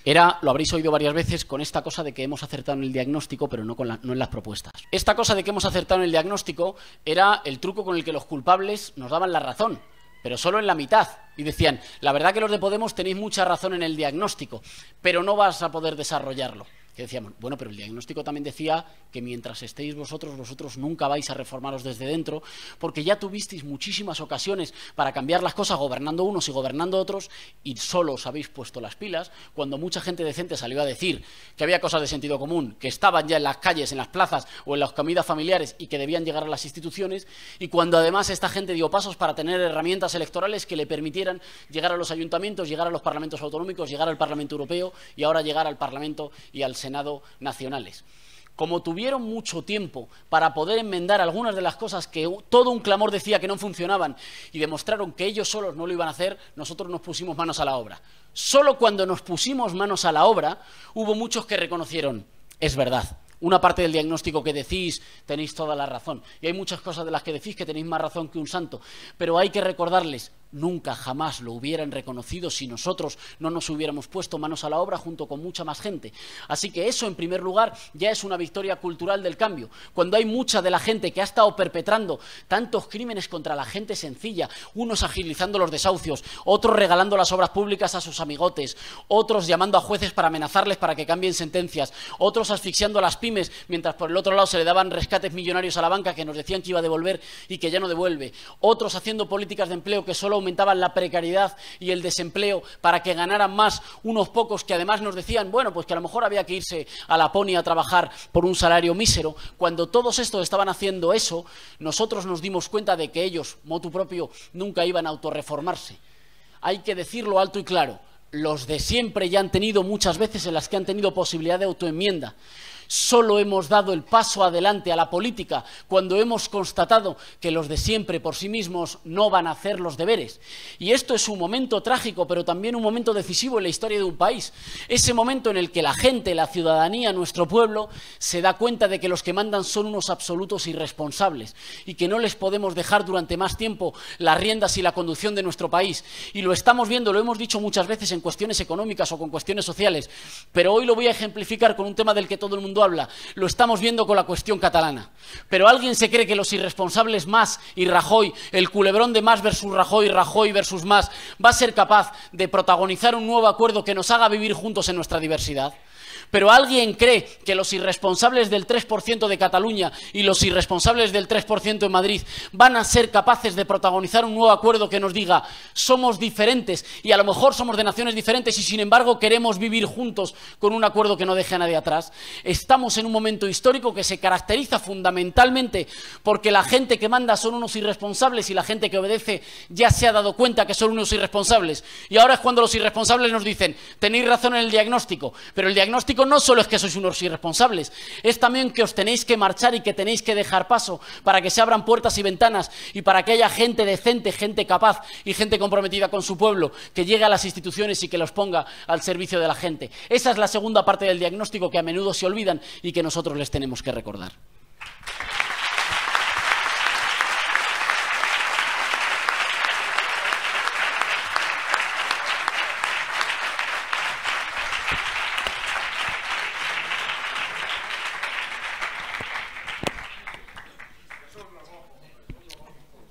era, lo habréis oído varias veces, con esta cosa de que hemos acertado en el diagnóstico, pero no en las propuestas. Esta cosa de que hemos acertado en el diagnóstico era el truco con el que los culpables nos daban la razón, pero solo en la mitad. Y decían, la verdad que los de Podemos tenéis mucha razón en el diagnóstico, pero no vas a poder desarrollarlo. Que decíamos, bueno, pero el diagnóstico también decía que mientras estéis vosotros nunca vais a reformaros desde dentro, porque ya tuvisteis muchísimas ocasiones para cambiar las cosas gobernando unos y gobernando otros, y solo os habéis puesto las pilas cuando mucha gente decente salió a decir que había cosas de sentido común, que estaban ya en las calles, en las plazas o en las comidas familiares y que debían llegar a las instituciones, y cuando además esta gente dio pasos para tener herramientas electorales que le permitieran llegar a los ayuntamientos, llegar a los parlamentos autonómicos, llegar al Parlamento Europeo y ahora llegar al Parlamento y al Senado nacionales. Como tuvieron mucho tiempo para poder enmendar algunas de las cosas que todo un clamor decía que no funcionaban y demostraron que ellos solos no lo iban a hacer, nosotros nos pusimos manos a la obra. Solo cuando nos pusimos manos a la obra hubo muchos que reconocieron, es verdad. Una parte del diagnóstico que decís tenéis toda la razón y hay muchas cosas de las que decís que tenéis más razón que un santo, pero hay que recordarles, nunca jamás lo hubieran reconocido si nosotros no nos hubiéramos puesto manos a la obra junto con mucha más gente. Así que eso, en primer lugar, ya es una victoria cultural del cambio. Cuando hay mucha de la gente que ha estado perpetrando tantos crímenes contra la gente sencilla, unos agilizando los desahucios, otros regalando las obras públicas a sus amigotes, otros llamando a jueces para amenazarles para que cambien sentencias, otros asfixiando a las pymes, mientras por el otro lado se le daban rescates millonarios a la banca que nos decían que iba a devolver y que ya no devuelve, otros haciendo políticas de empleo que solo aumentaban la precariedad y el desempleo para que ganaran más unos pocos que además nos decían, bueno, pues que a lo mejor había que irse a Laponia a trabajar por un salario mísero. Cuando todos estos estaban haciendo eso, nosotros nos dimos cuenta de que ellos, motu propio, nunca iban a autorreformarse. Hay que decirlo alto y claro, los de siempre ya han tenido muchas veces en las que han tenido posibilidad de autoenmienda. Solo hemos dado el paso adelante a la política cuando hemos constatado que los de siempre por sí mismos no van a hacer los deberes. Y esto es un momento trágico, pero también un momento decisivo en la historia de un país. Ese momento en el que la gente, la ciudadanía, nuestro pueblo, se da cuenta de que los que mandan son unos absolutos irresponsables y que no les podemos dejar durante más tiempo las riendas y la conducción de nuestro país. Y lo estamos viendo, lo hemos dicho muchas veces en cuestiones económicas o con cuestiones sociales, pero hoy lo voy a ejemplificar con un tema del que todo el mundo habla. Lo estamos viendo con la cuestión catalana. Pero ¿alguien se cree que los irresponsables Mas y Rajoy, el culebrón de Mas versus Rajoy, Rajoy versus Mas, va a ser capaz de protagonizar un nuevo acuerdo que nos haga vivir juntos en nuestra diversidad? ¿Pero alguien cree que los irresponsables del 3% de Cataluña y los irresponsables del 3% en Madrid van a ser capaces de protagonizar un nuevo acuerdo que nos diga somos diferentes y a lo mejor somos de naciones diferentes y sin embargo queremos vivir juntos con un acuerdo que no deje a nadie atrás? Estamos en un momento histórico que se caracteriza fundamentalmente porque la gente que manda son unos irresponsables y la gente que obedece ya se ha dado cuenta que son unos irresponsables. Y ahora es cuando los irresponsables nos dicen tenéis razón en el diagnóstico, pero el diagnóstico diagnóstico no solo es que sois unos irresponsables, es también que os tenéis que marchar y que tenéis que dejar paso para que se abran puertas y ventanas y para que haya gente decente, gente capaz y gente comprometida con su pueblo, que llegue a las instituciones y que los ponga al servicio de la gente. Esa es la segunda parte del diagnóstico que a menudo se olvidan y que nosotros les tenemos que recordar.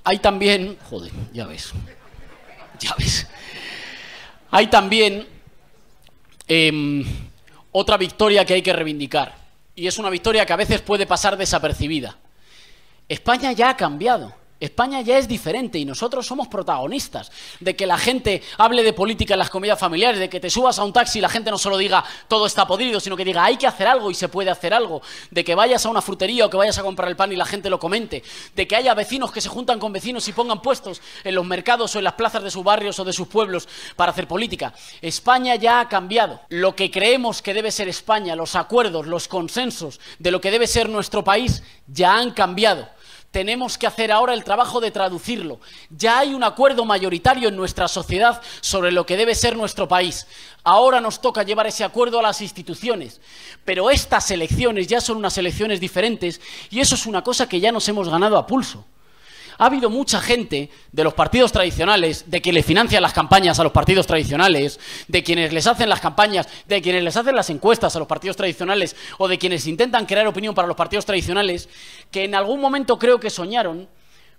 Hay también, joder, ya ves, hay también otra victoria que hay que reivindicar, y es una victoria que a veces puede pasar desapercibida. España ya ha cambiado. España ya es diferente y nosotros somos protagonistas de que la gente hable de política en las comidas familiares, de que te subas a un taxi y la gente no solo diga todo está podrido, sino que diga hay que hacer algo y se puede hacer algo, de que vayas a una frutería o que vayas a comprar el pan y la gente lo comente, de que haya vecinos que se juntan con vecinos y pongan puestos en los mercados o en las plazas de sus barrios o de sus pueblos para hacer política. España ya ha cambiado. Lo que creemos que debe ser España, los acuerdos, los consensos de lo que debe ser nuestro país ya han cambiado. Tenemos que hacer ahora el trabajo de traducirlo. Ya hay un acuerdo mayoritario en nuestra sociedad sobre lo que debe ser nuestro país. Ahora nos toca llevar ese acuerdo a las instituciones. Pero estas elecciones ya son unas elecciones diferentes y eso es una cosa que ya nos hemos ganado a pulso. Ha habido mucha gente de los partidos tradicionales, de que le financian las campañas a los partidos tradicionales, de quienes les hacen las campañas, de quienes les hacen las encuestas a los partidos tradicionales o de quienes intentan crear opinión para los partidos tradicionales, que en algún momento creo que soñaron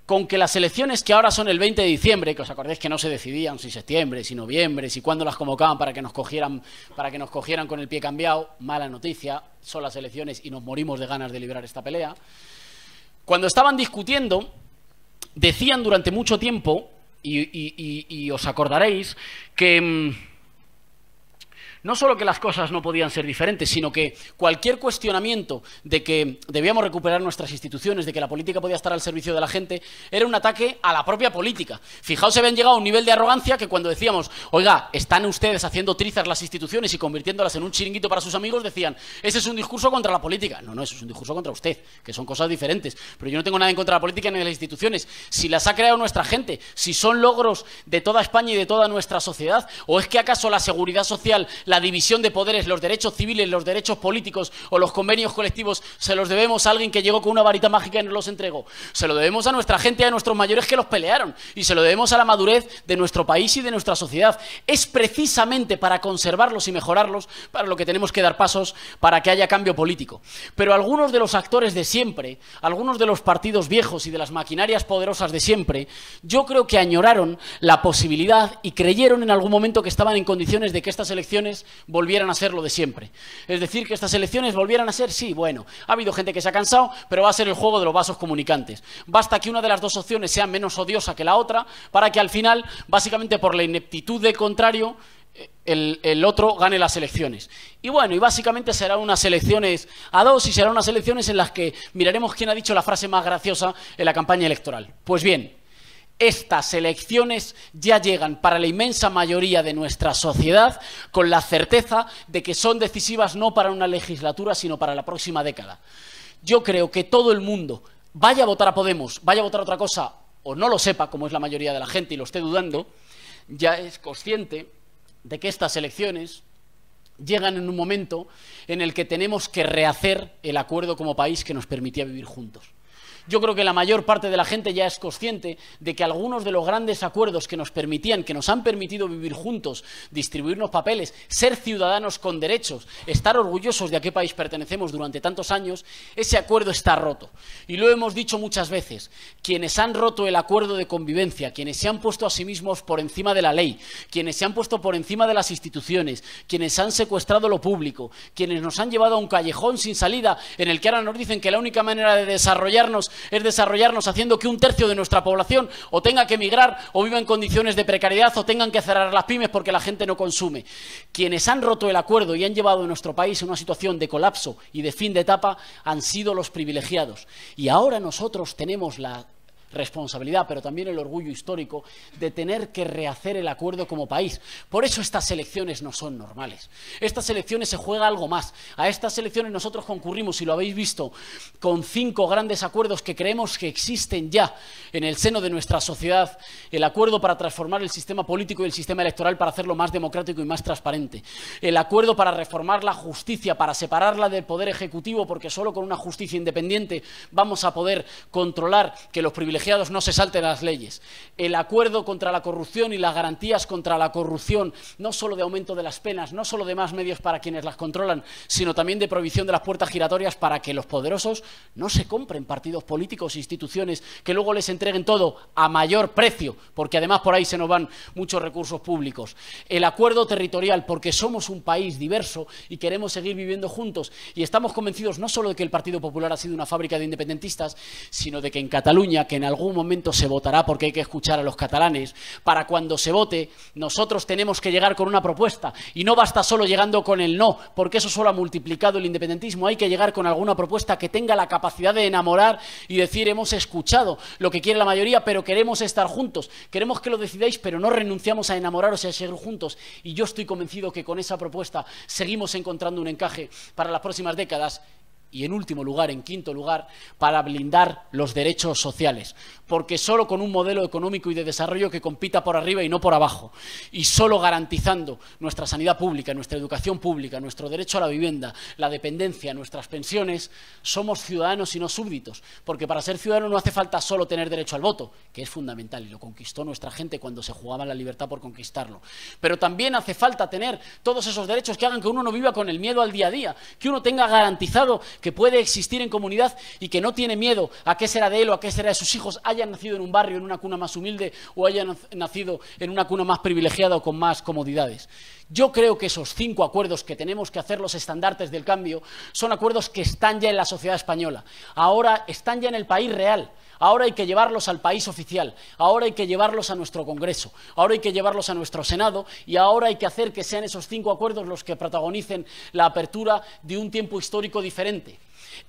con que las elecciones que ahora son el 20 de diciembre, que os acordáis que no se decidían si septiembre, si noviembre, si cuándo las convocaban para que nos cogieran con el pie cambiado, mala noticia, son las elecciones y nos morimos de ganas de librar esta pelea. Cuando estaban discutiendo, decían durante mucho tiempo, y os acordaréis, que no solo que las cosas no podían ser diferentes, sino que cualquier cuestionamiento de que debíamos recuperar nuestras instituciones, de que la política podía estar al servicio de la gente, era un ataque a la propia política. Fijaos, se habían llegado a un nivel de arrogancia que cuando decíamos, oiga, están ustedes haciendo trizas las instituciones y convirtiéndolas en un chiringuito para sus amigos, decían, ese es un discurso contra la política. No, eso es un discurso contra usted, que son cosas diferentes. Pero yo no tengo nada en contra de la política ni de las instituciones. Si las ha creado nuestra gente, si son logros de toda España y de toda nuestra sociedad, ¿o es que acaso la seguridad social, la división de poderes, los derechos civiles, los derechos políticos o los convenios colectivos se los debemos a alguien que llegó con una varita mágica y nos los entregó? Se lo debemos a nuestra gente y a nuestros mayores que los pelearon, y se lo debemos a la madurez de nuestro país y de nuestra sociedad. Es precisamente para conservarlos y mejorarlos para lo que tenemos que dar pasos para que haya cambio político. Pero algunos de los actores de siempre, algunos de los partidos viejos y de las maquinarias poderosas de siempre, yo creo que añoraron la posibilidad y creyeron en algún momento que estaban en condiciones de que estas elecciones volvieran a ser lo de siempre. Es decir, que estas elecciones volvieran a ser, sí, bueno, ha habido gente que se ha cansado, pero va a ser el juego de los vasos comunicantes. Basta que una de las dos opciones sea menos odiosa que la otra para que al final, básicamente por la ineptitud del contrario, el otro gane las elecciones. Y bueno, y básicamente serán unas elecciones a dos y serán unas elecciones en las que miraremos quién ha dicho la frase más graciosa en la campaña electoral. Pues bien, estas elecciones ya llegan para la inmensa mayoría de nuestra sociedad con la certeza de que son decisivas no para una legislatura, sino para la próxima década. Yo creo que todo el mundo, vaya a votar a Podemos, vaya a votar a otra cosa, o no lo sepa, como es la mayoría de la gente y lo esté dudando, ya es consciente de que estas elecciones llegan en un momento en el que tenemos que rehacer el acuerdo como país que nos permitía vivir juntos. Yo creo que la mayor parte de la gente ya es consciente de que algunos de los grandes acuerdos que nos permitían, que nos han permitido vivir juntos, distribuirnos papeles, ser ciudadanos con derechos, estar orgullosos de a qué país pertenecemos durante tantos años, ese acuerdo está roto. Y lo hemos dicho muchas veces, quienes han roto el acuerdo de convivencia, quienes se han puesto a sí mismos por encima de la ley, quienes se han puesto por encima de las instituciones, quienes han secuestrado lo público, quienes nos han llevado a un callejón sin salida en el que ahora nos dicen que la única manera de desarrollarnos es desarrollarnos haciendo que un tercio de nuestra población o tenga que emigrar o viva en condiciones de precariedad o tengan que cerrar las pymes porque la gente no consume. Quienes han roto el acuerdo y han llevado a nuestro país a una situación de colapso y de fin de etapa han sido los privilegiados. Y ahora nosotros tenemos la responsabilidad, pero también el orgullo histórico de tener que rehacer el acuerdo como país. Por eso estas elecciones no son normales. Estas elecciones se juega algo más. A estas elecciones nosotros concurrimos, y lo habéis visto, con 5 grandes acuerdos que creemos que existen ya en el seno de nuestra sociedad. El acuerdo para transformar el sistema político y el sistema electoral para hacerlo más democrático y más transparente. El acuerdo para reformar la justicia, para separarla del poder ejecutivo, porque solo con una justicia independiente vamos a poder controlar que los privilegiados no se salten las leyes. El acuerdo contra la corrupción y las garantías contra la corrupción, no solo de aumento de las penas, no solo de más medios para quienes las controlan, sino también de prohibición de las puertas giratorias para que los poderosos no se compren partidos políticos e instituciones que luego les entreguen todo a mayor precio, porque además por ahí se nos van muchos recursos públicos. El acuerdo territorial, porque somos un país diverso y queremos seguir viviendo juntos, y estamos convencidos no solo de que el Partido Popular ha sido una fábrica de independentistas, sino de que en Cataluña, que en algún momento se votará, porque hay que escuchar a los catalanes, para cuando se vote, nosotros tenemos que llegar con una propuesta, y no basta solo llegando con el no, porque eso solo ha multiplicado el independentismo. Hay que llegar con alguna propuesta que tenga la capacidad de enamorar y decir: hemos escuchado lo que quiere la mayoría, pero queremos estar juntos, queremos que lo decidáis, pero no renunciamos a enamoraros y a seguir juntos. Y yo estoy convencido que con esa propuesta seguimos encontrando un encaje para las próximas décadas. Y en último lugar, en quinto lugar, para blindar los derechos sociales, porque solo con un modelo económico y de desarrollo que compita por arriba y no por abajo, y solo garantizando nuestra sanidad pública, nuestra educación pública, nuestro derecho a la vivienda, la dependencia, nuestras pensiones, somos ciudadanos y no súbditos, porque para ser ciudadano no hace falta solo tener derecho al voto, que es fundamental y lo conquistó nuestra gente cuando se jugaba la libertad por conquistarlo, pero también hace falta tener todos esos derechos que hagan que uno no viva con el miedo al día a día, que uno tenga garantizado que puede existir en comunidad y que no tiene miedo a qué será de él o a qué será de sus hijos, hayan nacido en un barrio, en una cuna más humilde, o hayan nacido en una cuna más privilegiada o con más comodidades. Yo creo que esos 5 acuerdos que tenemos que hacer los estandartes del cambio son acuerdos que están ya en la sociedad española, ahora están ya en el país real. Ahora hay que llevarlos al país oficial, ahora hay que llevarlos a nuestro Congreso, ahora hay que llevarlos a nuestro Senado, y ahora hay que hacer que sean esos 5 acuerdos los que protagonicen la apertura de un tiempo histórico diferente.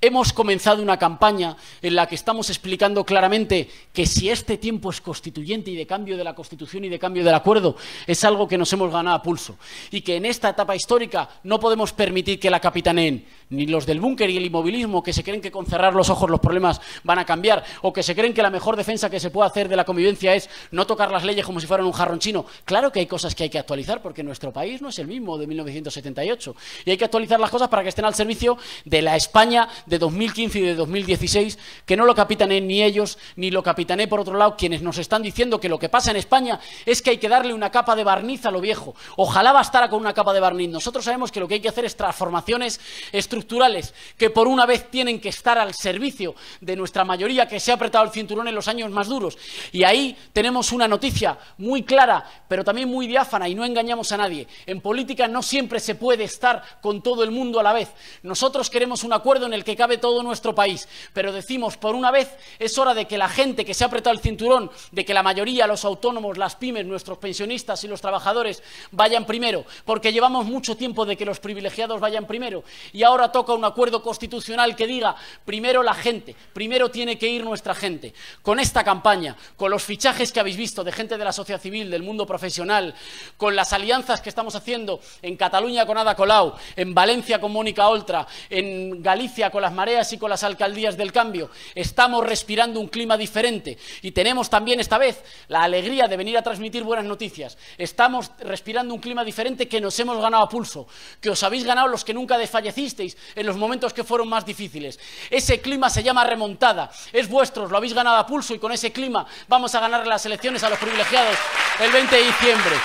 Hemos comenzado una campaña en la que estamos explicando claramente que si este tiempo es constituyente y de cambio de la Constitución y de cambio del acuerdo, es algo que nos hemos ganado a pulso, y que en esta etapa histórica no podemos permitir que la capitaneen ni los del búnker y el inmovilismo, que se creen que con cerrar los ojos los problemas van a cambiar, o que se creen que la mejor defensa que se puede hacer de la convivencia es no tocar las leyes como si fueran un jarrón chino. Claro que hay cosas que hay que actualizar, porque nuestro país no es el mismo de 1978, y hay que actualizar las cosas para que estén al servicio de la España de 2015 y de 2016, que no lo capitaneen ni ellos, ni lo capitaneen por otro lado quienes nos están diciendo que lo que pasa en España es que hay que darle una capa de barniz a lo viejo. Ojalá bastara con una capa de barniz. Nosotros sabemos que lo que hay que hacer es transformaciones estructurales que por una vez tienen que estar al servicio de nuestra mayoría que se ha apretado el cinturón en los años más duros. Y ahí tenemos una noticia muy clara, pero también muy diáfana, y no engañamos a nadie. En política no siempre se puede estar con todo el mundo a la vez. Nosotros queremos un acuerdo en el que cabe todo nuestro país, pero decimos, por una vez es hora de que la gente que se ha apretado el cinturón, de que la mayoría, los autónomos, las pymes, nuestros pensionistas y los trabajadores vayan primero, porque llevamos mucho tiempo de que los privilegiados vayan primero, y ahora toca un acuerdo constitucional que diga primero la gente, primero tiene que ir nuestra gente. Con esta campaña, con los fichajes que habéis visto de gente de la sociedad civil, del mundo profesional, con las alianzas que estamos haciendo en Cataluña con Ada Colau, en Valencia con Mónica Oltra, en Galicia con las mareas y con las alcaldías del cambio, estamos respirando un clima diferente, y tenemos también esta vez la alegría de venir a transmitir buenas noticias. Estamos respirando un clima diferente que nos hemos ganado a pulso, que os habéis ganado los que nunca desfallecisteis en los momentos que fueron más difíciles. Ese clima se llama remontada, es vuestro, os lo habéis ganado a pulso, y con ese clima vamos a ganar las elecciones a los privilegiados el 20 de diciembre.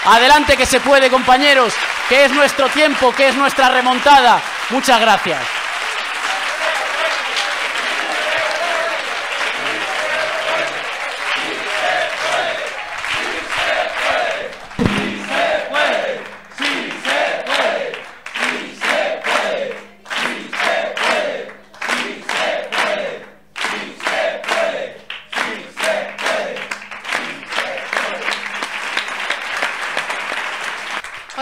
Adelante que se puede, compañeros, que es nuestro tiempo, que es nuestra remontada. Muchas gracias.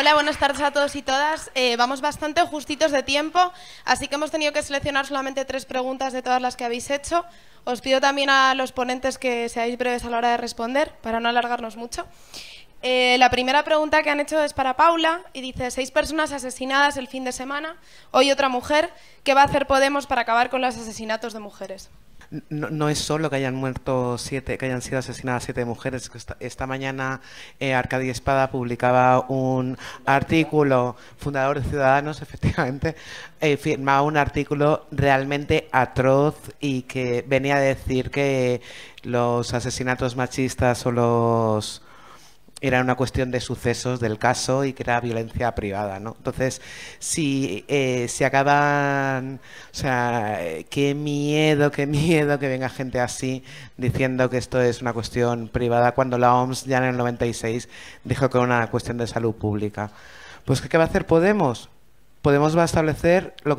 Hola, buenas tardes a todos y todas. Vamos bastante justitos de tiempo, así que hemos tenido que seleccionar solamente 3 preguntas de todas las que habéis hecho. Os pido también a los ponentes que seáis breves a la hora de responder, para no alargarnos mucho. La primera pregunta que han hecho es para Paula y dice: 6 personas asesinadas el fin de semana, hoy otra mujer. ¿Qué va a hacer Podemos para acabar con los asesinatos de mujeres? No es solo que hayan muerto 7, que hayan sido asesinadas 7 mujeres. Esta mañana Arcadi Espada publicaba un artículo, fundador de Ciudadanos, efectivamente, firmaba un artículo realmente atroz y que venía a decir que los asesinatos machistas era una cuestión de sucesos del caso y que era violencia privada, ¿no? Entonces, si se acaban... O sea, qué miedo que venga gente así diciendo que esto es una cuestión privada cuando la OMS ya en el 96 dijo que era una cuestión de salud pública. Pues, ¿qué va a hacer Podemos? Podemos va a establecer lo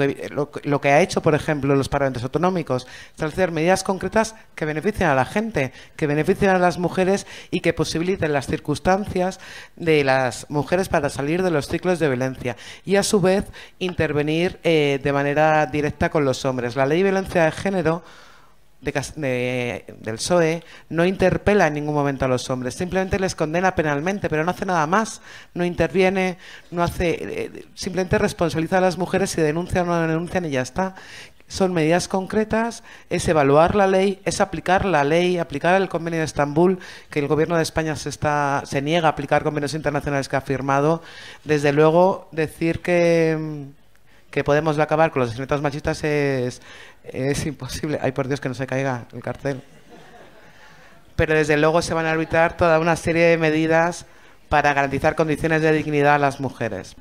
que ha hecho, por ejemplo, los parlamentos autonómicos, establecer medidas concretas que beneficien a la gente, que beneficien a las mujeres y que posibiliten las circunstancias de las mujeres para salir de los ciclos de violencia y, a su vez, intervenir de manera directa con los hombres. La ley de violencia de género del PSOE no interpela en ningún momento a los hombres, simplemente les condena penalmente, pero no hace nada más, no interviene, no hace, simplemente responsabiliza a las mujeres si denuncian o no denuncian y ya está. Son medidas concretas, es evaluar la ley, es aplicar la ley, aplicar el convenio de Estambul, que el gobierno de España se niega a aplicar convenios internacionales que ha firmado. Desde luego, decir que Podemos va a acabar con los asesinatos machistas es imposible. Ay, por Dios, que no se caiga el cartel. Pero desde luego se van a arbitrar toda una serie de medidas para garantizar condiciones de dignidad a las mujeres.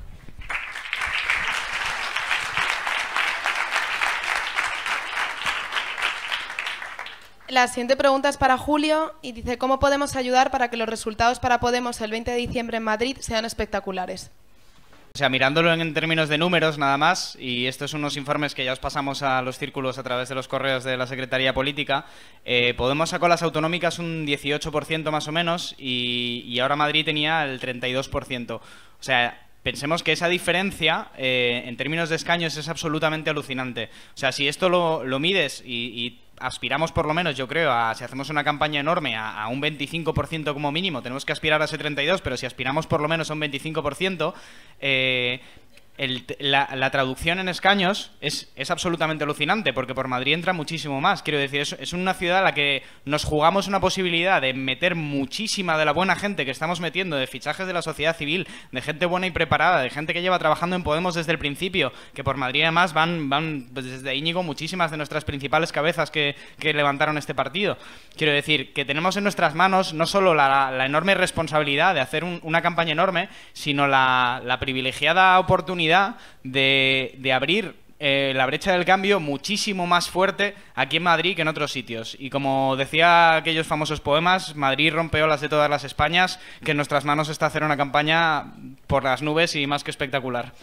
La siguiente pregunta es para Julio y dice: ¿cómo podemos ayudar para que los resultados para Podemos el 20 de diciembre en Madrid sean espectaculares? O sea, mirándolo en términos de números nada más, y estos son unos informes que ya os pasamos a los círculos a través de los correos de la Secretaría Política, Podemos sacó las autonómicas un 18% más o menos y ahora Madrid tenía el 32%. O sea, pensemos que esa diferencia en términos de escaños es absolutamente alucinante. O sea, si esto lo mides y aspiramos por lo menos, yo creo, si hacemos una campaña enorme, a un 25% como mínimo, tenemos que aspirar a ese 32%, pero si aspiramos por lo menos a un 25%, la traducción en escaños es absolutamente alucinante, porque por Madrid entra muchísimo más. Quiero decir, es una ciudad a la que nos jugamos una posibilidad de meter muchísima de la buena gente que estamos metiendo, de fichajes de la sociedad civil, de gente buena y preparada, de gente que lleva trabajando en Podemos desde el principio, que por Madrid además van pues desde Íñigo muchísimas de nuestras principales cabezas que levantaron este partido. Quiero decir, que tenemos en nuestras manos no solo la enorme responsabilidad de hacer una campaña enorme, sino la privilegiada oportunidad de abrir la brecha del cambio muchísimo más fuerte aquí en Madrid que en otros sitios. Y como decía aquellos famosos poemas, Madrid rompe olas de todas las Españas, que en nuestras manos está hacer una campaña por las nubes y más que espectacular.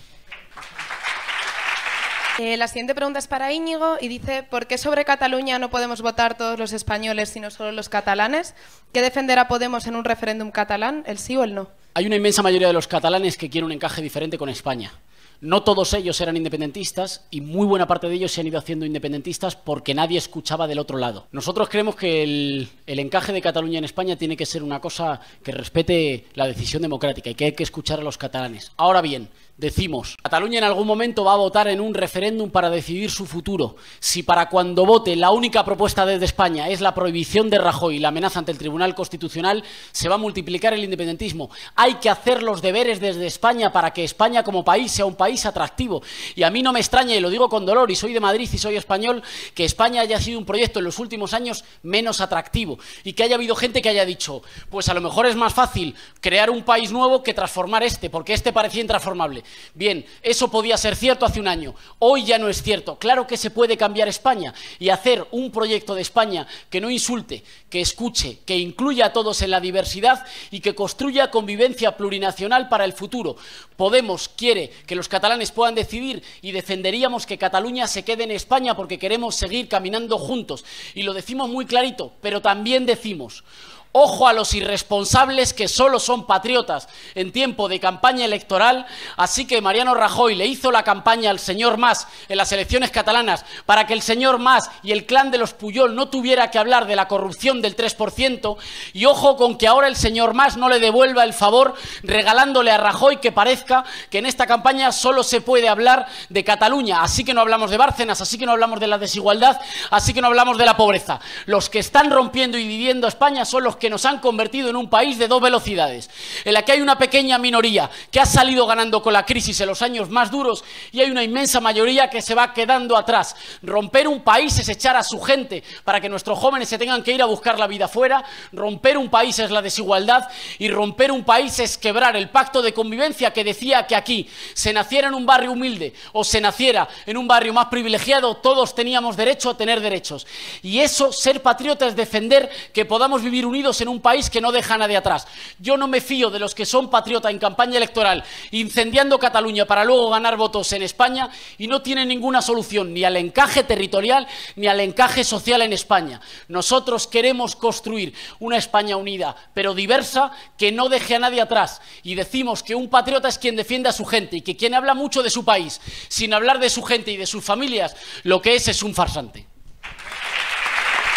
La siguiente pregunta es para Íñigo y dice: ¿por qué sobre Cataluña no podemos votar todos los españoles sino solo los catalanes? ¿Qué defenderá Podemos en un referéndum catalán, el sí o el no? Hay una inmensa mayoría de los catalanes que quieren un encaje diferente con España. No todos ellos eran independentistas y muy buena parte de ellos se han ido haciendo independentistas porque nadie escuchaba del otro lado. Nosotros creemos que el encaje de Cataluña en España tiene que ser una cosa que respete la decisión democrática y que hay que escuchar a los catalanes. Ahora bien, decimos, Cataluña en algún momento va a votar en un referéndum para decidir su futuro. Si para cuando vote la única propuesta desde España es la prohibición de Rajoy y la amenaza ante el Tribunal Constitucional, se va a multiplicar el independentismo. Hay que hacer los deberes desde España para que España como país sea un país atractivo. Y a mí no me extraña, y lo digo con dolor, y soy de Madrid y soy español, que España haya sido un proyecto en los últimos años menos atractivo y que haya habido gente que haya dicho, pues a lo mejor es más fácil crear un país nuevo que transformar porque este parecía intransformable. Bien, eso podía ser cierto hace un año, hoy ya no es cierto. Claro que se puede cambiar España y hacer un proyecto de España que no insulte, que escuche, que incluya a todos en la diversidad y que construya convivencia plurinacional para el futuro. Podemos quiere que los catalanes puedan decidir y defenderíamos que Cataluña se quede en España porque queremos seguir caminando juntos. Y lo decimos muy clarito, pero también decimos, Ojo a los irresponsables que solo son patriotas en tiempo de campaña electoral. Así que Mariano Rajoy le hizo la campaña al señor Mas en las elecciones catalanas para que el señor Mas y el clan de los Puyol no tuviera que hablar de la corrupción del 3%. Y ojo con que ahora el señor Mas no le devuelva el favor regalándole a Rajoy que parezca que en esta campaña solo se puede hablar de Cataluña. Así que no hablamos de Bárcenas, así que no hablamos de la desigualdad, así que no hablamos de la pobreza. Los que están rompiendo y dividiendo a España son los que nos han convertido en un país de dos velocidades, en la que hay una pequeña minoría que ha salido ganando con la crisis en los años más duros y hay una inmensa mayoría que se va quedando atrás. Romper un país es echar a su gente para que nuestros jóvenes se tengan que ir a buscar la vida fuera. Romper un país es la desigualdad y romper un país es quebrar el pacto de convivencia que decía que aquí, se naciera en un barrio humilde o se naciera en un barrio más privilegiado, todos teníamos derecho a tener derechos. Y eso, ser patriota, es defender que podamos vivir unidos en un país que no deja a nadie atrás. Yo no me fío de los que son patriotas en campaña electoral incendiando Cataluña para luego ganar votos en España y no tienen ninguna solución ni al encaje territorial ni al encaje social en España. Nosotros queremos construir una España unida pero diversa que no deje a nadie atrás y decimos que un patriota es quien defiende a su gente y que quien habla mucho de su país sin hablar de su gente y de sus familias lo que es un farsante.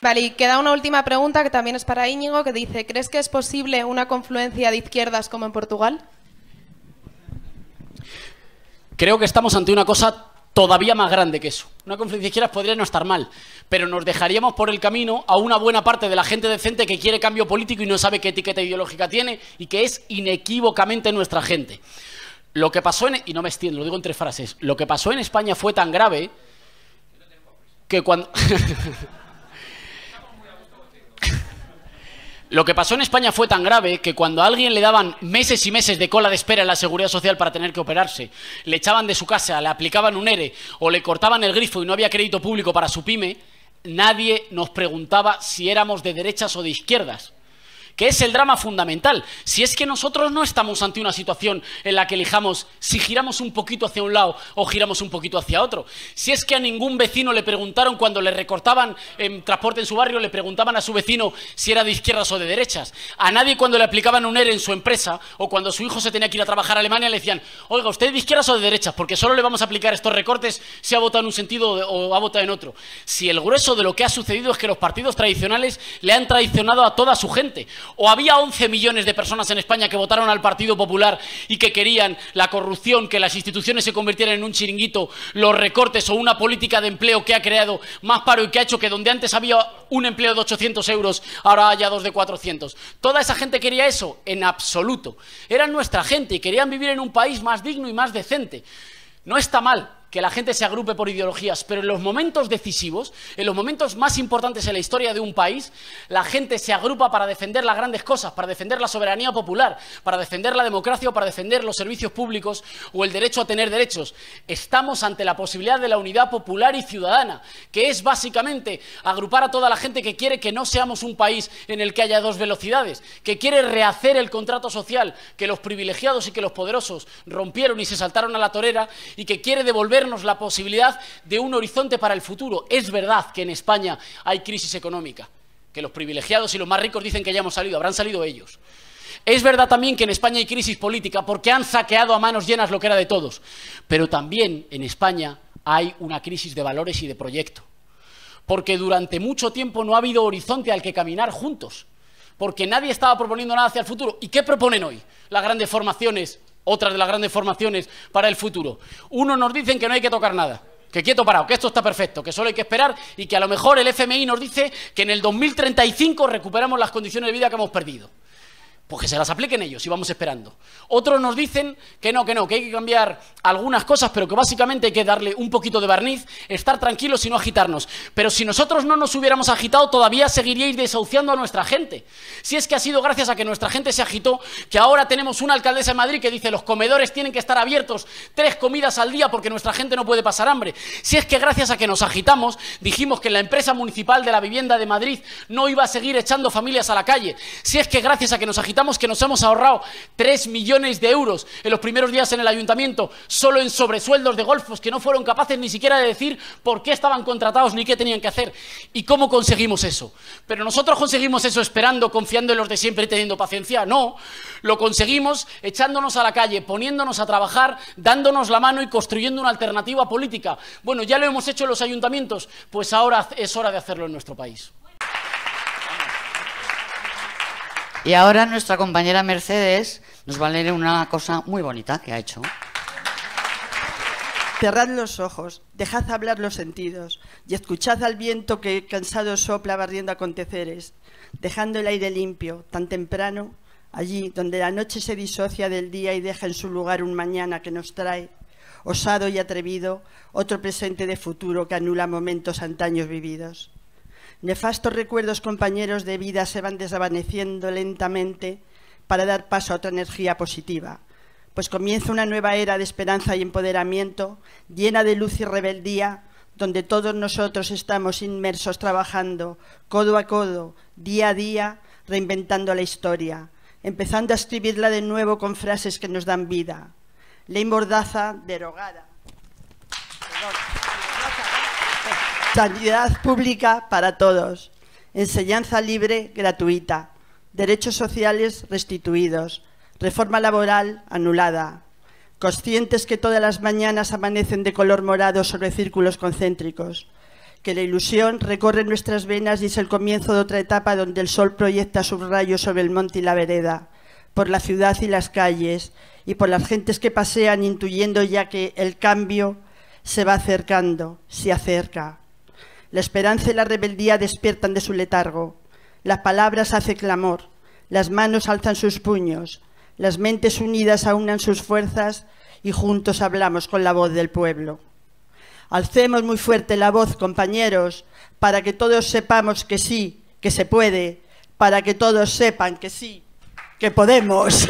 Vale, y queda una última pregunta que también es para Íñigo, que dice: ¿crees que es posible una confluencia de izquierdas como en Portugal? Creo que estamos ante una cosa todavía más grande que eso. Una confluencia de izquierdas podría no estar mal, pero nos dejaríamos por el camino a una buena parte de la gente decente que quiere cambio político y no sabe qué etiqueta ideológica tiene y que es inequívocamente nuestra gente. Lo que pasó y no me extiendo, lo digo en 3 frases, lo que pasó en España fue tan grave que cuando... Lo que pasó en España fue tan grave que cuando a alguien le daban meses y meses de cola de espera en la Seguridad Social para tener que operarse, le echaban de su casa, le aplicaban un ERE o le cortaban el grifo y no había crédito público para su pyme, nadie nos preguntaba si éramos de derechas o de izquierdas. Que es el drama fundamental. Si es que nosotros no estamos ante una situación en la que elijamos si giramos un poquito hacia un lado o giramos un poquito hacia otro. Si es que a ningún vecino le preguntaron cuando le recortaban en transporte en su barrio, le preguntaban a su vecino si era de izquierdas o de derechas. A nadie cuando le aplicaban un ERE en su empresa o cuando su hijo se tenía que ir a trabajar a Alemania le decían: oiga, ¿usted es de izquierdas o de derechas? Porque solo le vamos a aplicar estos recortes si ha votado en un sentido o ha votado en otro. Si el grueso de lo que ha sucedido es que los partidos tradicionales le han traicionado a toda su gente. O había 11 millones de personas en España que votaron al Partido Popular y que querían la corrupción, que las instituciones se convirtieran en un chiringuito, los recortes o una política de empleo que ha creado más paro y que ha hecho que donde antes había un empleo de 800 euros, ahora haya 2 de 400. ¿Toda esa gente quería eso? En absoluto. Eran nuestra gente y querían vivir en un país más digno y más decente. No está mal que la gente se agrupe por ideologías, pero en los momentos decisivos, en los momentos más importantes en la historia de un país, la gente se agrupa para defender las grandes cosas, para defender la soberanía popular, para defender la democracia o para defender los servicios públicos o el derecho a tener derechos. Estamos ante la posibilidad de la unidad popular y ciudadana, que es básicamente agrupar a toda la gente que quiere que no seamos un país en el que haya 2 velocidades, que quiere rehacer el contrato social que los privilegiados y que los poderosos rompieron y se saltaron a la torera y que quiere devolver la posibilidad de un horizonte para el futuro. Es verdad que en España hay crisis económica, que los privilegiados y los más ricos dicen que ya hemos salido, habrán salido ellos. Es verdad también que en España hay crisis política porque han saqueado a manos llenas lo que era de todos, pero también en España hay una crisis de valores y de proyecto, porque durante mucho tiempo no ha habido horizonte al que caminar juntos, porque nadie estaba proponiendo nada hacia el futuro. ¿Y qué proponen hoy las grandes formaciones? Otras de las grandes formaciones para el futuro. Unos nos dicen que no hay que tocar nada, que quieto parado, que esto está perfecto, que solo hay que esperar y que a lo mejor el FMI nos dice que en el 2035 recuperamos las condiciones de vida que hemos perdido. Pues que se las apliquen ellos y vamos esperando. Otros nos dicen que no, que hay que cambiar algunas cosas, pero que básicamente hay que darle un poquito de barniz, estar tranquilos y no agitarnos. Pero si nosotros no nos hubiéramos agitado, todavía seguiríais desahuciando a nuestra gente. Si es que ha sido gracias a que nuestra gente se agitó, que ahora tenemos una alcaldesa en Madrid que dice: los comedores tienen que estar abiertos 3 comidas al día porque nuestra gente no puede pasar hambre. Si es que gracias a que nos agitamos, dijimos que la empresa municipal de la vivienda de Madrid no iba a seguir echando familias a la calle. Si es que gracias a que nos agitamos, comentamos que nos hemos ahorrado 3 millones de euros en los primeros días en el ayuntamiento, solo en sobresueldos de golfos que no fueron capaces ni siquiera de decir por qué estaban contratados ni qué tenían que hacer. ¿Y cómo conseguimos eso? Pero nosotros conseguimos eso esperando, confiando en los de siempre y teniendo paciencia. No, lo conseguimos echándonos a la calle, poniéndonos a trabajar, dándonos la mano y construyendo una alternativa política. Bueno, ya lo hemos hecho en los ayuntamientos, pues ahora es hora de hacerlo en nuestro país. Y ahora nuestra compañera Mercedes nos va a leer una cosa muy bonita que ha hecho. Cerrad los ojos, dejad hablar los sentidos y escuchad al viento que cansado sopla barriendo aconteceres, dejando el aire limpio, tan temprano, allí donde la noche se disocia del día y deja en su lugar un mañana que nos trae, osado y atrevido, otro presente de futuro que anula momentos antaños vividos. Nefastos recuerdos, compañeros de vida, se van desvaneciendo lentamente para dar paso a otra energía positiva, pues comienza una nueva era de esperanza y empoderamiento, llena de luz y rebeldía, donde todos nosotros estamos inmersos trabajando codo a codo, día a día, reinventando la historia, empezando a escribirla de nuevo con frases que nos dan vida. Ley Mordaza derogada. Sanidad pública para todos. Enseñanza libre gratuita. Derechos sociales restituidos. Reforma laboral anulada. Conscientes que todas las mañanas amanecen de color morado sobre círculos concéntricos. Que la ilusión recorre nuestras venas y es el comienzo de otra etapa donde el sol proyecta sus rayos sobre el monte y la vereda, por la ciudad y las calles, y por las gentes que pasean intuyendo ya que el cambio se va acercando, se acerca. La esperanza y la rebeldía despiertan de su letargo. Las palabras hacen clamor, las manos alzan sus puños, las mentes unidas aunan sus fuerzas y juntos hablamos con la voz del pueblo. Alcemos muy fuerte la voz, compañeros, para que todos sepamos que sí, que se puede, para que todos sepan que sí, que podemos.